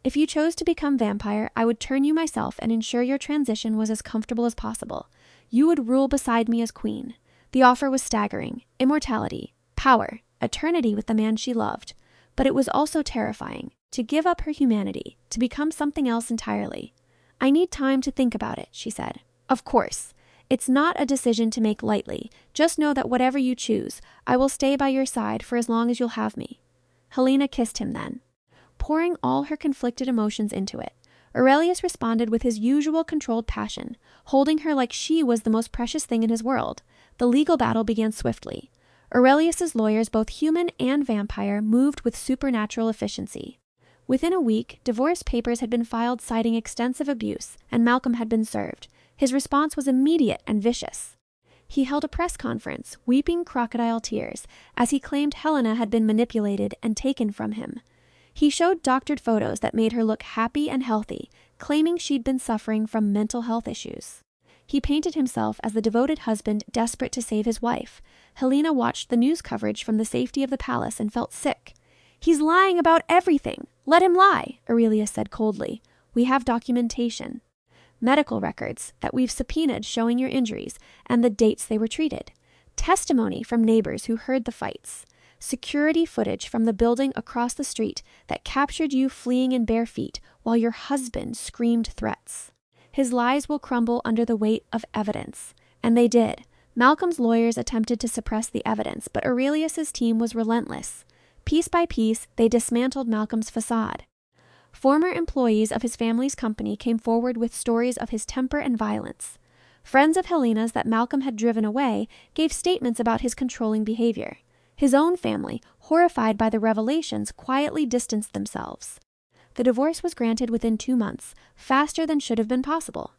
If you chose to become vampire, I would turn you myself and ensure your transition was as comfortable as possible. You would rule beside me as queen." The offer was staggering. Immortality, power, eternity with the man she loved. But it was also terrifying. To give up her humanity, to become something else entirely. "I need time to think about it," she said. "Of course. It's not a decision to make lightly. Just know that whatever you choose, I will stay by your side for as long as you'll have me." Helena kissed him then, pouring all her conflicted emotions into it. Aurelius responded with his usual controlled passion, holding her like she was the most precious thing in his world. The legal battle began swiftly. Aurelius's lawyers, both human and vampire, moved with supernatural efficiency. Within a week, divorce papers had been filed citing extensive abuse, and Malcolm had been served. His response was immediate and vicious. He held a press conference, weeping crocodile tears, as he claimed Helena had been manipulated and taken from him. He showed doctored photos that made her look happy and healthy, claiming she'd been suffering from mental health issues. He painted himself as the devoted husband desperate to save his wife. Helena watched the news coverage from the safety of the palace and felt sick. "He's lying about everything. Let him lie," Aurelius said coldly. "We have documentation. Medical records that we've subpoenaed showing your injuries and the dates they were treated. Testimony from neighbors who heard the fights. Security footage from the building across the street that captured you fleeing in bare feet while your husband screamed threats. His lies will crumble under the weight of evidence." And they did. Malcolm's lawyers attempted to suppress the evidence, but Aurelius's team was relentless. Piece by piece, they dismantled Malcolm's facade. Former employees of his family's company came forward with stories of his temper and violence. Friends of Helena's that Malcolm had driven away gave statements about his controlling behavior. His own family, horrified by the revelations, quietly distanced themselves. The divorce was granted within 2 months, faster than should have been possible.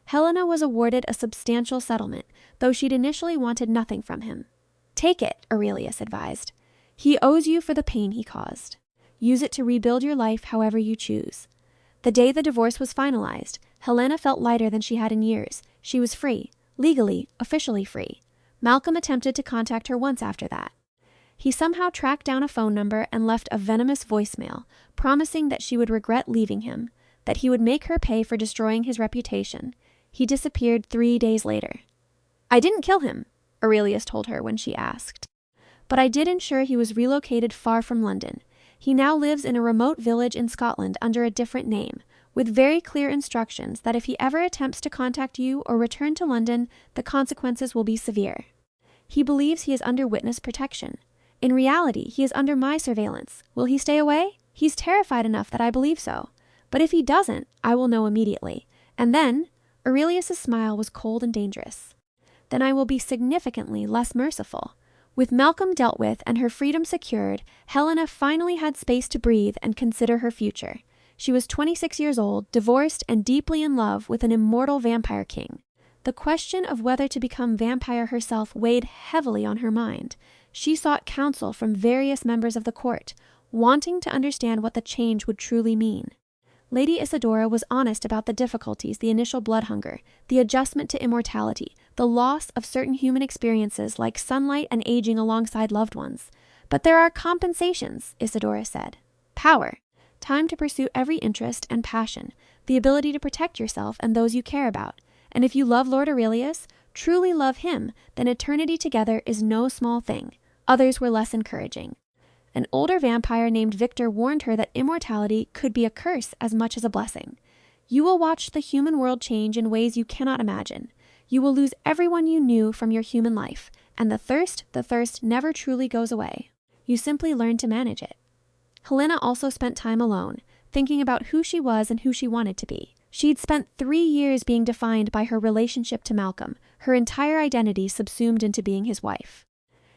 Helena was awarded a substantial settlement, though she'd initially wanted nothing from him. "Take it," Aurelius advised. "He owes you for the pain he caused. Use it to rebuild your life however you choose." The day the divorce was finalized, Helena felt lighter than she had in years. She was free, legally, officially free. Malcolm attempted to contact her once after that. He somehow tracked down a phone number and left a venomous voicemail, promising that she would regret leaving him, that he would make her pay for destroying his reputation. He disappeared 3 days later. "I didn't kill him," Aurelius told her when she asked. "But I did ensure he was relocated far from London. He now lives in a remote village in Scotland under a different name, with very clear instructions that if he ever attempts to contact you or return to London, the consequences will be severe. He believes he is under witness protection. In reality, he is under my surveillance. Will he stay away? He's terrified enough that I believe so. But if he doesn't, I will know immediately. And then," Aurelius's smile was cold and dangerous, "then I will be significantly less merciful." With Malcolm dealt with and her freedom secured, Helena finally had space to breathe and consider her future. She was 26 years old, divorced, and deeply in love with an immortal vampire king. The question of whether to become vampire herself weighed heavily on her mind. She sought counsel from various members of the court, wanting to understand what the change would truly mean. Lady Isadora was honest about the difficulties, the initial blood hunger, the adjustment to immortality, the loss of certain human experiences like sunlight and aging alongside loved ones. "But there are compensations," Isadora said. "Power, time to pursue every interest and passion, the ability to protect yourself and those you care about. And if you love Lord Aurelius, truly love him, then eternity together is no small thing." Others were less encouraging. An older vampire named Victor warned her that immortality could be a curse as much as a blessing. "You will watch the human world change in ways you cannot imagine. You will lose everyone you knew from your human life, and the thirst never truly goes away. You simply learn to manage it." Helena also spent time alone, thinking about who she was and who she wanted to be. She'd spent 3 years being defined by her relationship to Malcolm, her entire identity subsumed into being his wife.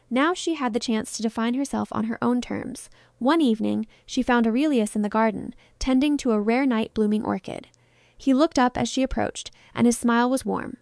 Now she had the chance to define herself on her own terms. One evening, she found Aurelius in the garden, tending to a rare night-blooming orchid. He looked up as she approached, and his smile was warm.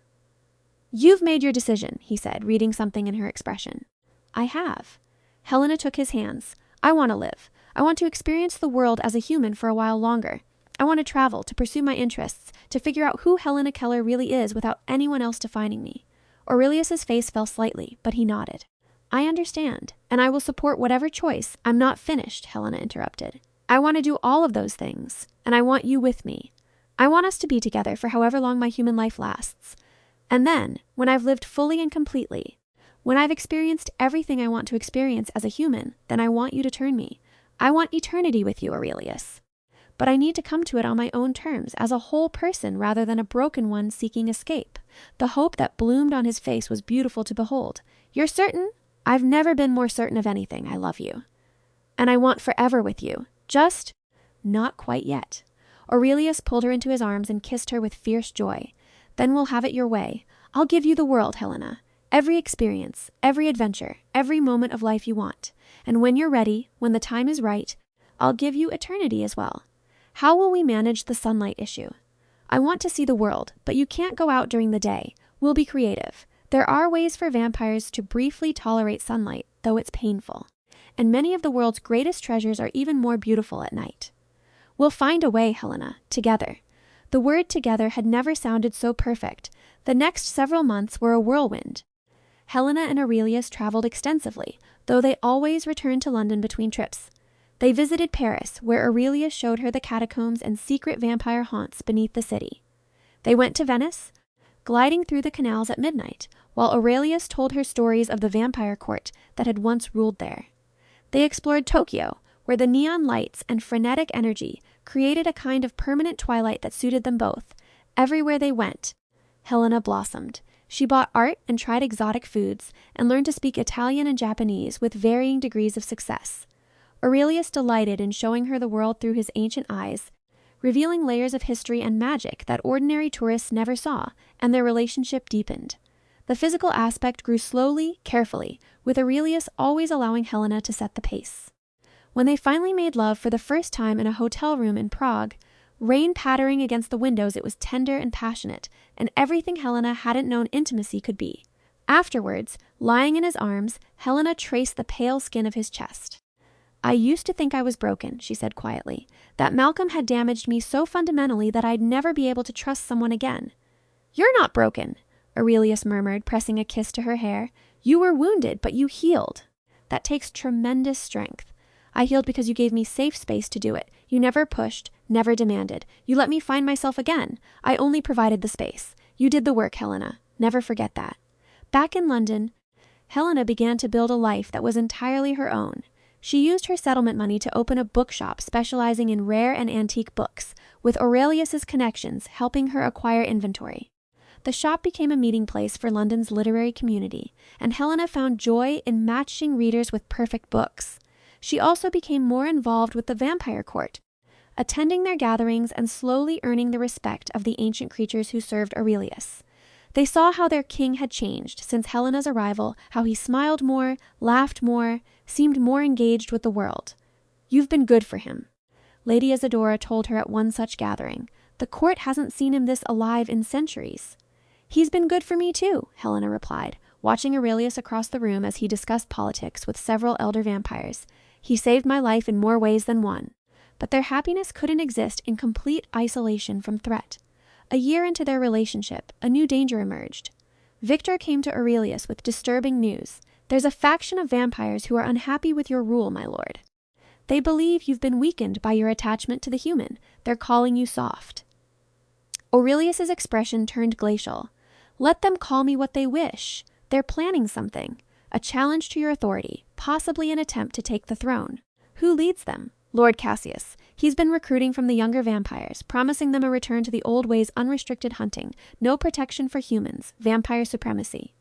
"You've made your decision," he said, reading something in her expression. "I have." Helena took his hands. "I want to live. I want to experience the world as a human for a while longer. I want to travel, to pursue my interests, to figure out who Helena Keller really is without anyone else defining me." Aurelius's face fell slightly, but he nodded. "I understand, and I will support whatever choice." "I'm not finished," Helena interrupted. "I want to do all of those things, and I want you with me. I want us to be together for however long my human life lasts. And then, when I've lived fully and completely, when I've experienced everything I want to experience as a human, then I want you to turn me. I want eternity with you, Aurelius. But I need to come to it on my own terms, as a whole person rather than a broken one seeking escape." The hope that bloomed on his face was beautiful to behold. "You're certain?" "I've never been more certain of anything. I love you. And I want forever with you. Just not quite yet." Aurelius pulled her into his arms and kissed her with fierce joy. "Then we'll have it your way. I'll give you the world, Helena. Every experience, every adventure, every moment of life you want. And when you're ready, when the time is right, I'll give you eternity as well. How will we manage the sunlight issue? I want to see the world, but you can't go out during the day. We'll be creative. There are ways for vampires to briefly tolerate sunlight, though it's painful. And many of the world's greatest treasures are even more beautiful at night. We'll find a way, Helena, together." The word together had never sounded so perfect. The next several months were a whirlwind. Helena and Aurelius traveled extensively, though they always returned to London between trips. They visited Paris, where Aurelius showed her the catacombs and secret vampire haunts beneath the city. They went to Venice, gliding through the canals at midnight, while Aurelius told her stories of the vampire court that had once ruled there. They explored Tokyo, where the neon lights and frenetic energy created a kind of permanent twilight that suited them both. Everywhere they went, Helena blossomed. She bought art and tried exotic foods, and learned to speak Italian and Japanese with varying degrees of success. Aurelius delighted in showing her the world through his ancient eyes, revealing layers of history and magic that ordinary tourists never saw, and their relationship deepened. The physical aspect grew slowly, carefully, with Aurelius always allowing Helena to set the pace. When they finally made love for the first time in a hotel room in Prague, rain pattering against the windows, it was tender and passionate, and everything Helena hadn't known intimacy could be. Afterwards, lying in his arms, Helena traced the pale skin of his chest. "I used to think I was broken," she said quietly, "that Malcolm had damaged me so fundamentally that I'd never be able to trust someone again." "You're not broken," Aurelius murmured, pressing a kiss to her hair. "You were wounded, but you healed." That takes tremendous strength. I healed because you gave me safe space to do it. You never pushed, never demanded. You let me find myself again. I only provided the space. You did the work, Helena. Never forget that. Back in London, Helena began to build a life that was entirely her own. She used her settlement money to open a bookshop specializing in rare and antique books, with Aurelius's connections helping her acquire inventory. The shop became a meeting place for London's literary community, and Helena found joy in matching readers with perfect books. She also became more involved with the vampire court, attending their gatherings and slowly earning the respect of the ancient creatures who served Aurelius. They saw how their king had changed since Helena's arrival, how he smiled more, laughed more, seemed more engaged with the world. "You've been good for him," Lady Isadora told her at one such gathering. "The court hasn't seen him this alive in centuries." "He's been good for me too," Helena replied, watching Aurelius across the room as he discussed politics with several elder vampires. "He saved my life in more ways than one." But their happiness couldn't exist in complete isolation from threat. A year into their relationship, a new danger emerged. Victor came to Aurelius with disturbing news. "There's a faction of vampires who are unhappy with your rule, my lord. They believe you've been weakened by your attachment to the human. They're calling you soft." Aurelius's expression turned glacial. "Let them call me what they wish. They're planning something. A challenge to your authority, possibly an attempt to take the throne. Who leads them? Lord Cassius. He's been recruiting from the younger vampires, promising them a return to the old ways, unrestricted hunting, no protection for humans, vampire supremacy."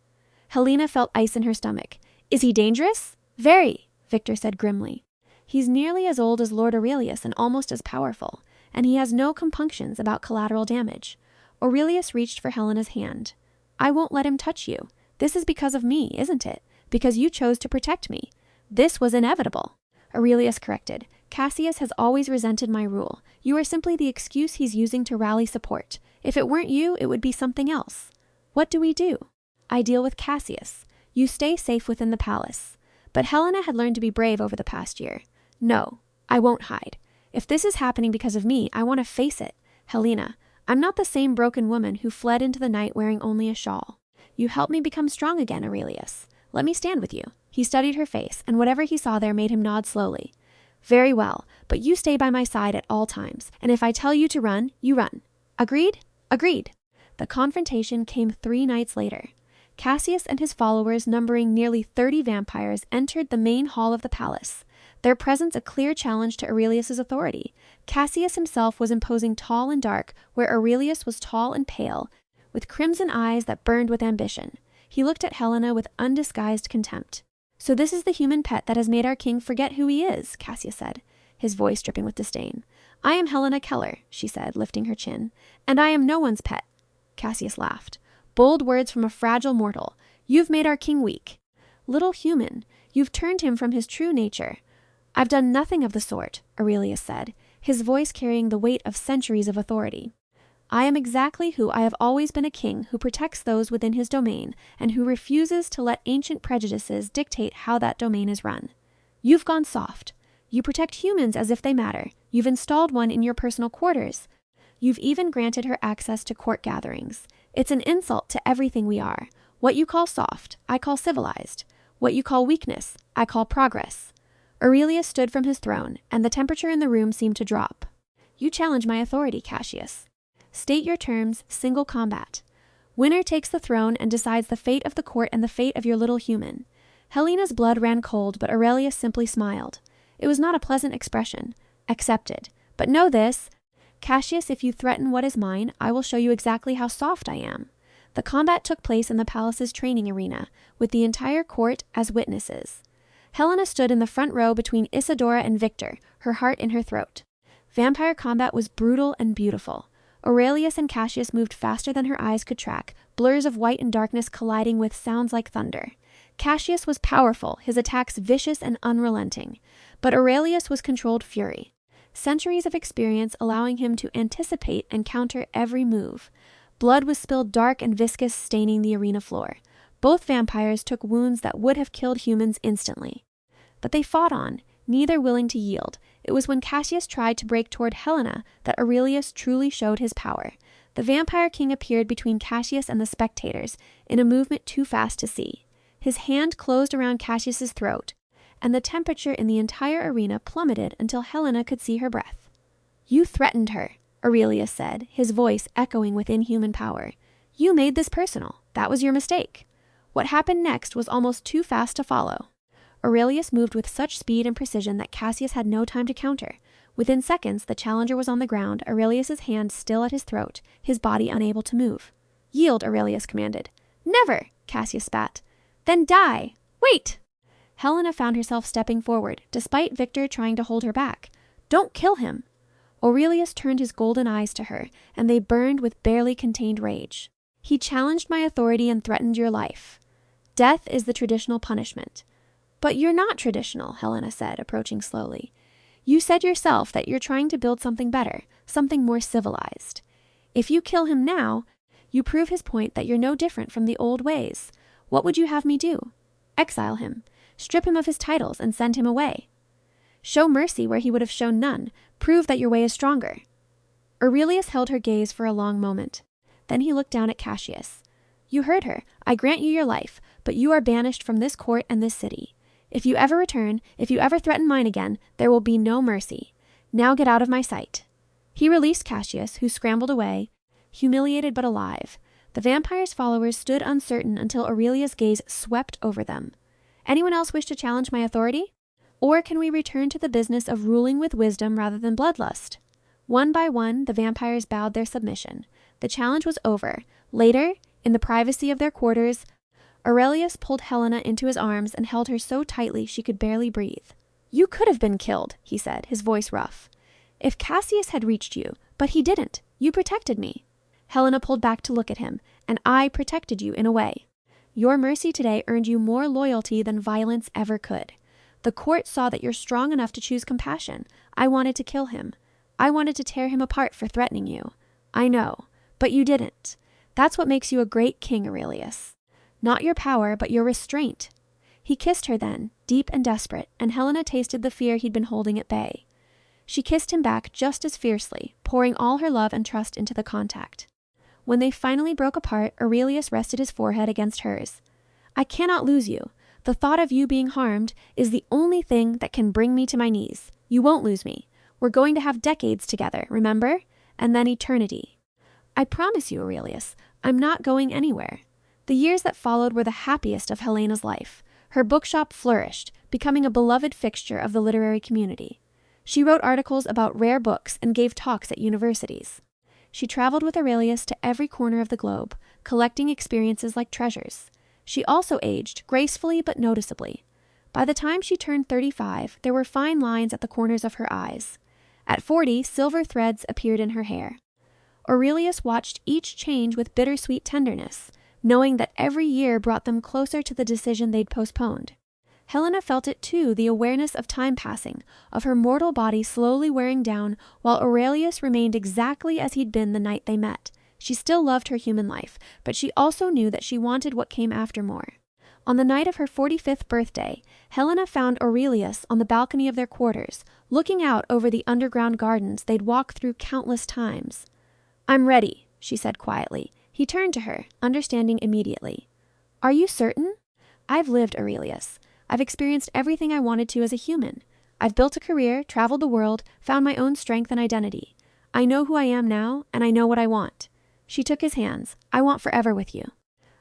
Helena felt ice in her stomach. "Is he dangerous?" "Very," Victor said grimly. "He's nearly as old as Lord Aurelius and almost as powerful, and he has no compunctions about collateral damage." Aurelius reached for Helena's hand. "I won't let him touch you. This is because of me, isn't it? Because you chose to protect me. This was inevitable." Aurelius corrected. "Cassius has always resented my rule. You are simply the excuse he's using to rally support. If it weren't you, it would be something else." "What do we do?" "I deal with Cassius. You stay safe within the palace." But Helena had learned to be brave over the past year. "No, I won't hide. If this is happening because of me, I want to face it. Helena, I'm not the same broken woman who fled into the night wearing only a shawl. You helped me become strong again, Aurelius. Let me stand with you." He studied her face, and whatever he saw there made him nod slowly. "Very well, but you stay by my side at all times, and if I tell you to run, you run. Agreed?" "Agreed." The confrontation came 3 nights later. Cassius and his followers, numbering nearly 30 vampires, entered the main hall of the palace, their presence a clear challenge to Aurelius's authority. Cassius himself was imposing, tall and dark, where Aurelius was tall and pale, with crimson eyes that burned with ambition. He looked at Helena with undisguised contempt. "So this is the human pet that has made our king forget who he is," Cassius said, his voice dripping with disdain. "I am Helena Keller," she said, lifting her chin, "and I am no one's pet." Cassius laughed. "Bold words from a fragile mortal. You've made our king weak. Little human, you've turned him from his true nature." "I've done nothing of the sort," Aurelius said, his voice carrying the weight of centuries of authority. "I am exactly who I have always been, a king who protects those within his domain and who refuses to let ancient prejudices dictate how that domain is run. You've gone soft. You protect humans as if they matter. You've installed one in your personal quarters. You've even granted her access to court gatherings. It's an insult to everything we are. What you call soft, I call civilized. What you call weakness, I call progress." Aurelius stood from his throne, and the temperature in the room seemed to drop. "You challenge my authority, Cassius. State your terms, single combat. Winner takes the throne and decides the fate of the court and the fate of your little human." Helena's blood ran cold, but Aurelius simply smiled. It was not a pleasant expression. "Accepted. But know this, Cassius, if you threaten what is mine, I will show you exactly how soft I am." The combat took place in the palace's training arena, with the entire court as witnesses. Helena stood in the front row between Isadora and Victor, her heart in her throat. Vampire combat was brutal and beautiful. Aurelius and Cassius moved faster than her eyes could track, blurs of white and darkness colliding with sounds like thunder. Cassius was powerful, his attacks vicious and unrelenting, but Aurelius was controlled fury. Centuries of experience allowing him to anticipate and counter every move. Blood was spilled dark and viscous, staining the arena floor. Both vampires took wounds that would have killed humans instantly. But they fought on, neither willing to yield. It was when Cassius tried to break toward Helena that Aurelius truly showed his power. The vampire king appeared between Cassius and the spectators, in a movement too fast to see. His hand closed around Cassius's throat. and the temperature in the entire arena plummeted until Helena could see her breath. "You threatened her," Aurelius said, his voice echoing with inhuman power. "You made this personal. That was your mistake." What happened next was almost too fast to follow. Aurelius moved with such speed and precision that Cassius had no time to counter. Within seconds, the challenger was on the ground, Aurelius's hand still at his throat, his body unable to move. "Yield," Aurelius commanded. "Never," Cassius spat. "Then die. Wait!" Helena found herself stepping forward, despite Victor trying to hold her back. "Don't kill him." Aurelius turned his golden eyes to her, and they burned with barely contained rage. "He challenged my authority and threatened your life. Death is the traditional punishment." "But you're not traditional," Helena said, approaching slowly. "You said yourself that you're trying to build something better, something more civilized. If you kill him now, you prove his point that you're no different from the old ways. What would you have me do? Exile him, strip him of his titles, and send him away? Show mercy where he would have shown none, prove that your way is stronger." Aurelius held her gaze for a long moment. Then he looked down at Cassius. "You heard her. I grant you your life, but you are banished from this court and this city. If you ever return, if you ever threaten mine again, there will be no mercy. Now get out of my sight." He released Cassius, who scrambled away, humiliated but alive. The vampire's followers stood uncertain until Aurelius' gaze swept over them. "Anyone else wish to challenge my authority? Or can we return to the business of ruling with wisdom rather than bloodlust?" One by one, the vampires bowed their submission. The challenge was over. Later, in the privacy of their quarters, Aurelius pulled Helena into his arms and held her so tightly she could barely breathe. "You could have been killed," he said, his voice rough. "If Cassius had reached you, but he didn't. You protected me." Helena pulled back to look at him. "And I protected you in a way. Your mercy today earned you more loyalty than violence ever could. The court saw that you're strong enough to choose compassion. I wanted to kill him. I wanted to tear him apart for threatening you. I know, but you didn't. That's what makes you a great king, Aurelius. Not your power, but your restraint." He kissed her then, deep and desperate, and Helena tasted the fear he'd been holding at bay. She kissed him back just as fiercely, pouring all her love and trust into the contact. When they finally broke apart, Aurelius rested his forehead against hers. "I cannot lose you. The thought of you being harmed is the only thing that can bring me to my knees. You won't lose me. We're going to have decades together, remember? And then eternity." "I promise you, Aurelius, I'm not going anywhere." The years that followed were the happiest of Helena's life. Her bookshop flourished, becoming a beloved fixture of the literary community. She wrote articles about rare books and gave talks at universities. She traveled with Aurelius to every corner of the globe, collecting experiences like treasures. She also aged, gracefully but noticeably. By the time she turned 35, there were fine lines at the corners of her eyes. At 40, silver threads appeared in her hair. Aurelius watched each change with bittersweet tenderness, knowing that every year brought them closer to the decision they'd postponed. Helena felt it too, the awareness of time passing, of her mortal body slowly wearing down, while Aurelius remained exactly as he'd been the night they met. She still loved her human life, but she also knew that she wanted what came after more. On the night of her 45th birthday, Helena found Aurelius on the balcony of their quarters, looking out over the underground gardens they'd walked through countless times. "I'm ready," she said quietly. He turned to her, understanding immediately. "Are you certain?" "I've lived, Aurelius. I've experienced everything I wanted to as a human. I've built a career, traveled the world, found my own strength and identity. I know who I am now, and I know what I want." She took his hands. "I want forever with you.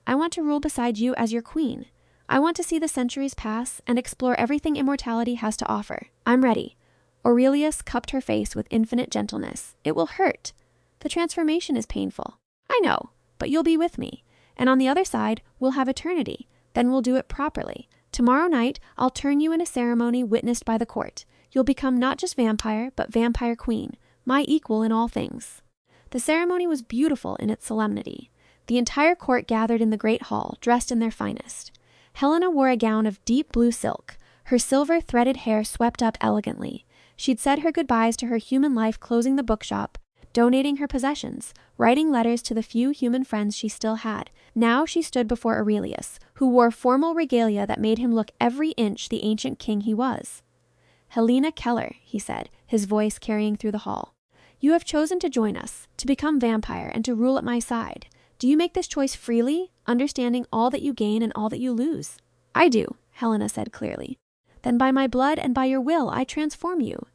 I want to rule beside you as your queen. I want to see the centuries pass and explore everything immortality has to offer. I'm ready." Aurelius cupped her face with infinite gentleness. "It will hurt. The transformation is painful. I know, but you'll be with me. And on the other side, we'll have eternity. Then we'll do it properly. Tomorrow night, I'll turn you in a ceremony witnessed by the court. You'll become not just vampire, but vampire queen, my equal in all things." The ceremony was beautiful in its solemnity. The entire court gathered in the great hall, dressed in their finest. Helena wore a gown of deep blue silk, her silver threaded hair swept up elegantly. She'd said her goodbyes to her human life, closing the bookshop, donating her possessions, writing letters to the few human friends she still had. Now she stood before Aurelius, who wore formal regalia that made him look every inch the ancient king he was. "Helena Keller," he said, his voice carrying through the hall. "You have chosen to join us, to become vampire and to rule at my side. Do you make this choice freely, understanding all that you gain and all that you lose?" "I do," Helena said clearly. Then by my blood and by your will I transform you."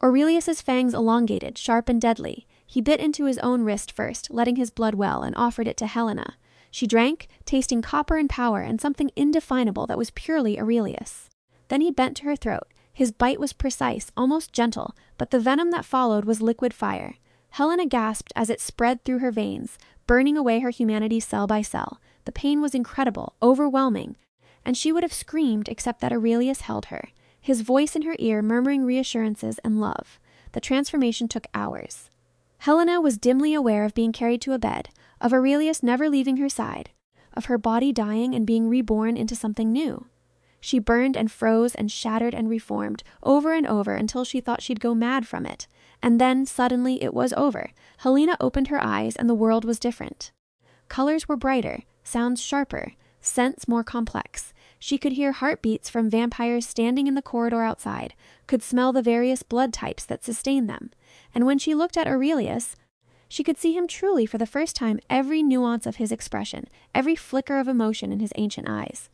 Aurelius's fangs elongated, sharp and deadly. He bit into his own wrist first, letting his blood well, and offered it to Helena. She drank, tasting copper and power and something indefinable that was purely Aurelius. Then he bent to her throat. His bite was precise, almost gentle, but the venom that followed was liquid fire. Helena gasped as it spread through her veins, burning away her humanity cell by cell. The pain was incredible, overwhelming, and she would have screamed except that Aurelius held her, his voice in her ear murmuring reassurances and love. The transformation took hours. Helena was dimly aware of being carried to a bed, of Aurelius never leaving her side, of her body dying and being reborn into something new. She burned and froze and shattered and reformed over and over until she thought she'd go mad from it. And then, suddenly, it was over. Helena opened her eyes and the world was different. Colors were brighter, sounds sharper, scents more complex. She could hear heartbeats from vampires standing in the corridor outside, could smell the various blood types that sustained them. And when she looked at Aurelius, she could see him truly for the first time, every nuance of his expression, every flicker of emotion in his ancient eyes.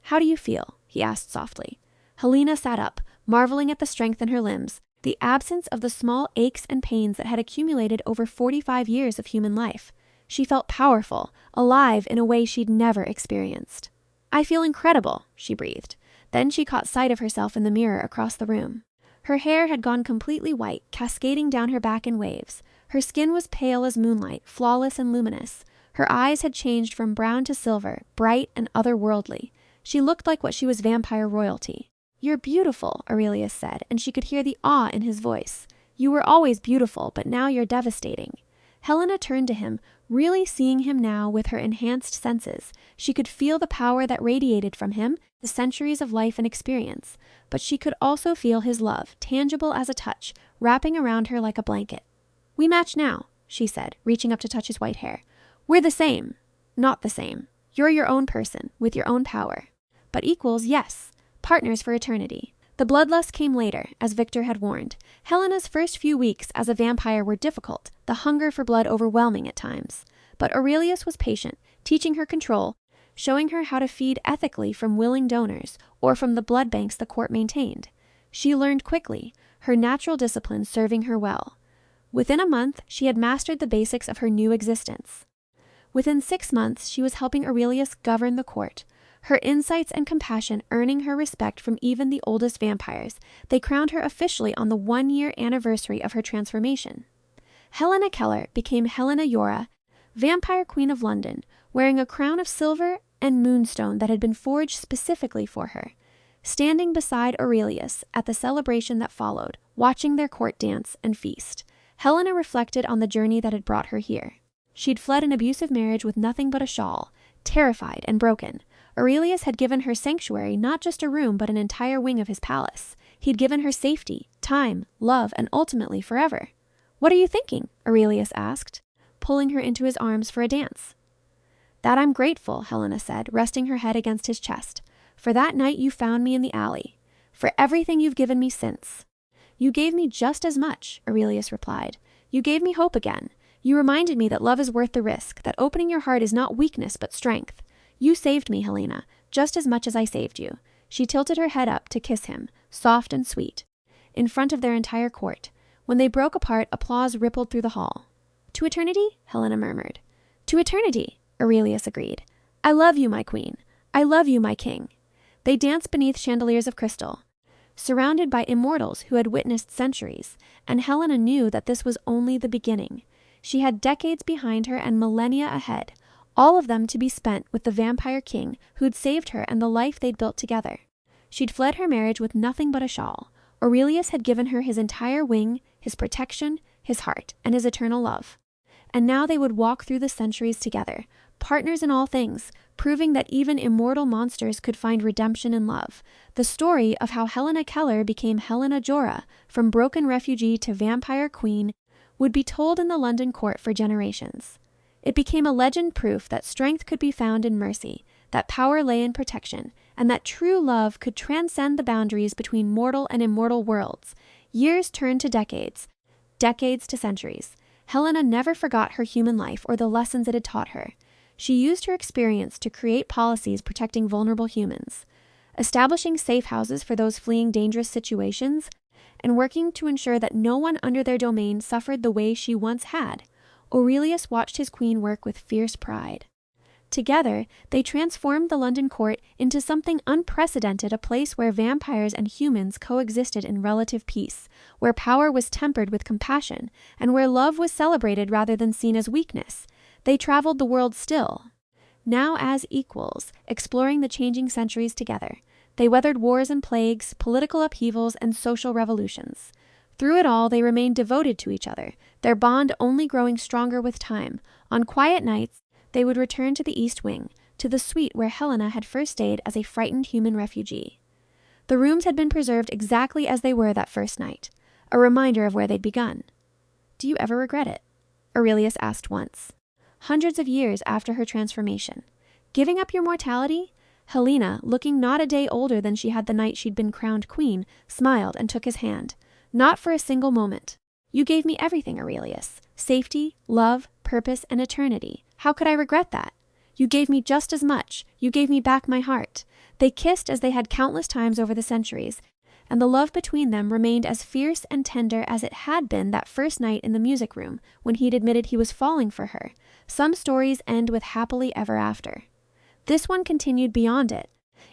"How do you feel?" he asked softly. Helena sat up, marveling at the strength in her limbs, the absence of the small aches and pains that had accumulated over 45 years of human life. She felt powerful, alive in a way she'd never experienced. "I feel incredible," she breathed. Then she caught sight of herself in the mirror across the room. Her hair had gone completely white, cascading down her back in waves. Her skin was pale as moonlight, flawless and luminous. Her eyes had changed from brown to silver, bright and otherworldly. She looked like what she was vampire royalty. "You're beautiful," Aurelius said, and she could hear the awe in his voice. "You were always beautiful, but now you're devastating." Helena turned to him, really seeing him now with her enhanced senses. She could feel the power that radiated from him, the centuries of life and experience. But she could also feel his love, tangible as a touch, wrapping around her like a blanket. "We match now," she said, reaching up to touch his white hair. "We're the same. Not the same. You're your own person, with your own power. But equals, yes. Partners for eternity." The bloodlust came later, as Victor had warned. Helena's first few weeks as a vampire were difficult, the hunger for blood overwhelming at times. But Aurelius was patient, teaching her control, showing her how to feed ethically from willing donors, or from the blood banks the court maintained. She learned quickly, her natural discipline serving her well. Within a month, she had mastered the basics of her new existence. Within 6 months, she was helping Aurelius govern the court, her insights and compassion earning her respect from even the oldest vampires. They crowned her officially on the 1-year anniversary of her transformation. Helena Keller became Helena Yora, Vampire Queen of London, wearing a crown of silver and moonstone that had been forged specifically for her. Standing beside Aurelius at the celebration that followed, watching their court dance and feast, Helena reflected on the journey that had brought her here. She'd fled an abusive marriage with nothing but a shawl, terrified and broken. Aurelius had given her sanctuary, not just a room, but an entire wing of his palace. He'd given her safety, time, love, and ultimately forever. "What are you thinking?" Aurelius asked, pulling her into his arms for a dance. "That I'm grateful," Helena said, resting her head against his chest. "For that night you found me in the alley. For everything you've given me since." "You gave me just as much," Aurelius replied. "You gave me hope again. You reminded me that love is worth the risk, that opening your heart is not weakness but strength. You saved me, Helena, just as much as I saved you." She tilted her head up to kiss him, soft and sweet, in front of their entire court. When they broke apart, applause rippled through the hall. "To eternity?" Helena murmured. "To eternity," Aurelius agreed. "I love you, my queen. I love you, my king." They danced beneath chandeliers of crystal, surrounded by immortals who had witnessed centuries, and Helena knew that this was only the beginning. She had decades behind her and millennia ahead, all of them to be spent with the vampire king who'd saved her and the life they'd built together. She'd fled her marriage with nothing but a shawl. Aurelius had given her his entire wing, his protection, his heart, and his eternal love. And now they would walk through the centuries together, partners in all things, proving that even immortal monsters could find redemption in love. The story of how Helena Keller became Helena Jora, from broken refugee to vampire queen, would be told in the London court for generations. It became a legend, proof that strength could be found in mercy, that power lay in protection, and that true love could transcend the boundaries between mortal and immortal worlds. Years turned to decades, decades to centuries. Helena never forgot her human life or the lessons it had taught her. She used her experience to create policies protecting vulnerable humans. establishing safe houses for those fleeing dangerous situations, and working to ensure that no one under their domain suffered the way she once had. Aurelius watched his queen work with fierce pride. Together, they transformed the London court into something unprecedented, a place where vampires and humans coexisted in relative peace, where power was tempered with compassion, and where love was celebrated rather than seen as weakness. They traveled the world still, now as equals, exploring the changing centuries together. They weathered wars and plagues, political upheavals, and social revolutions. Through it all, they remained devoted to each other, their bond only growing stronger with time. On quiet nights, they would return to the East Wing, to the suite where Helena had first stayed as a frightened human refugee. The rooms had been preserved exactly as they were that first night, a reminder of where they'd begun. "Do you ever regret it?" Aurelius asked once, hundreds of years after her transformation. "Giving up your mortality?" Helena, looking not a day older than she had the night she'd been crowned queen, smiled and took his hand. "Not for a single moment. You gave me everything, Aurelius. Safety, love, purpose, and eternity. How could I regret that? You gave me just as much. You gave me back my heart." They kissed as they had countless times over the centuries, and the love between them remained as fierce and tender as it had been that first night in the music room when he'd admitted he was falling for her. Some stories end with happily ever after. This one continued beyond it,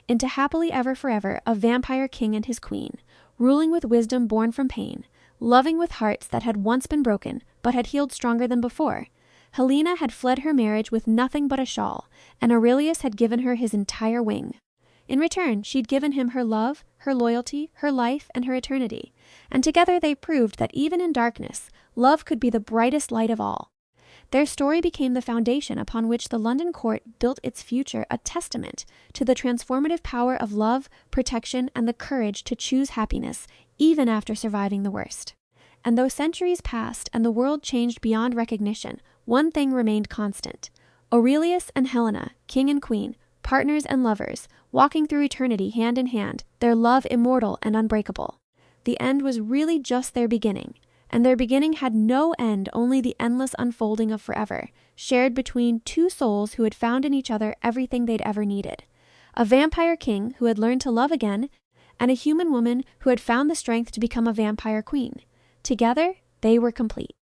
into happily ever forever, a vampire king and his queen, ruling with wisdom born from pain, loving with hearts that had once been broken but had healed stronger than before. Helena had fled her marriage with nothing but a shawl, and Aurelius had given her his entire wing. In return, she'd given him her love, her loyalty, her life, and her eternity. And together they proved that even in darkness, love could be the brightest light of all. Their story became the foundation upon which the London court built its future, a testament to the transformative power of love, protection, and the courage to choose happiness, even after surviving the worst. And though centuries passed and the world changed beyond recognition, one thing remained constant. Aurelius and Helena, king and queen, partners and lovers, walking through eternity hand in hand, their love immortal and unbreakable. The end was really just their beginning, and their beginning had no end, only the endless unfolding of forever, shared between two souls who had found in each other everything they'd ever needed. A vampire king who had learned to love again, and a human woman who had found the strength to become a vampire queen. Together, they were complete.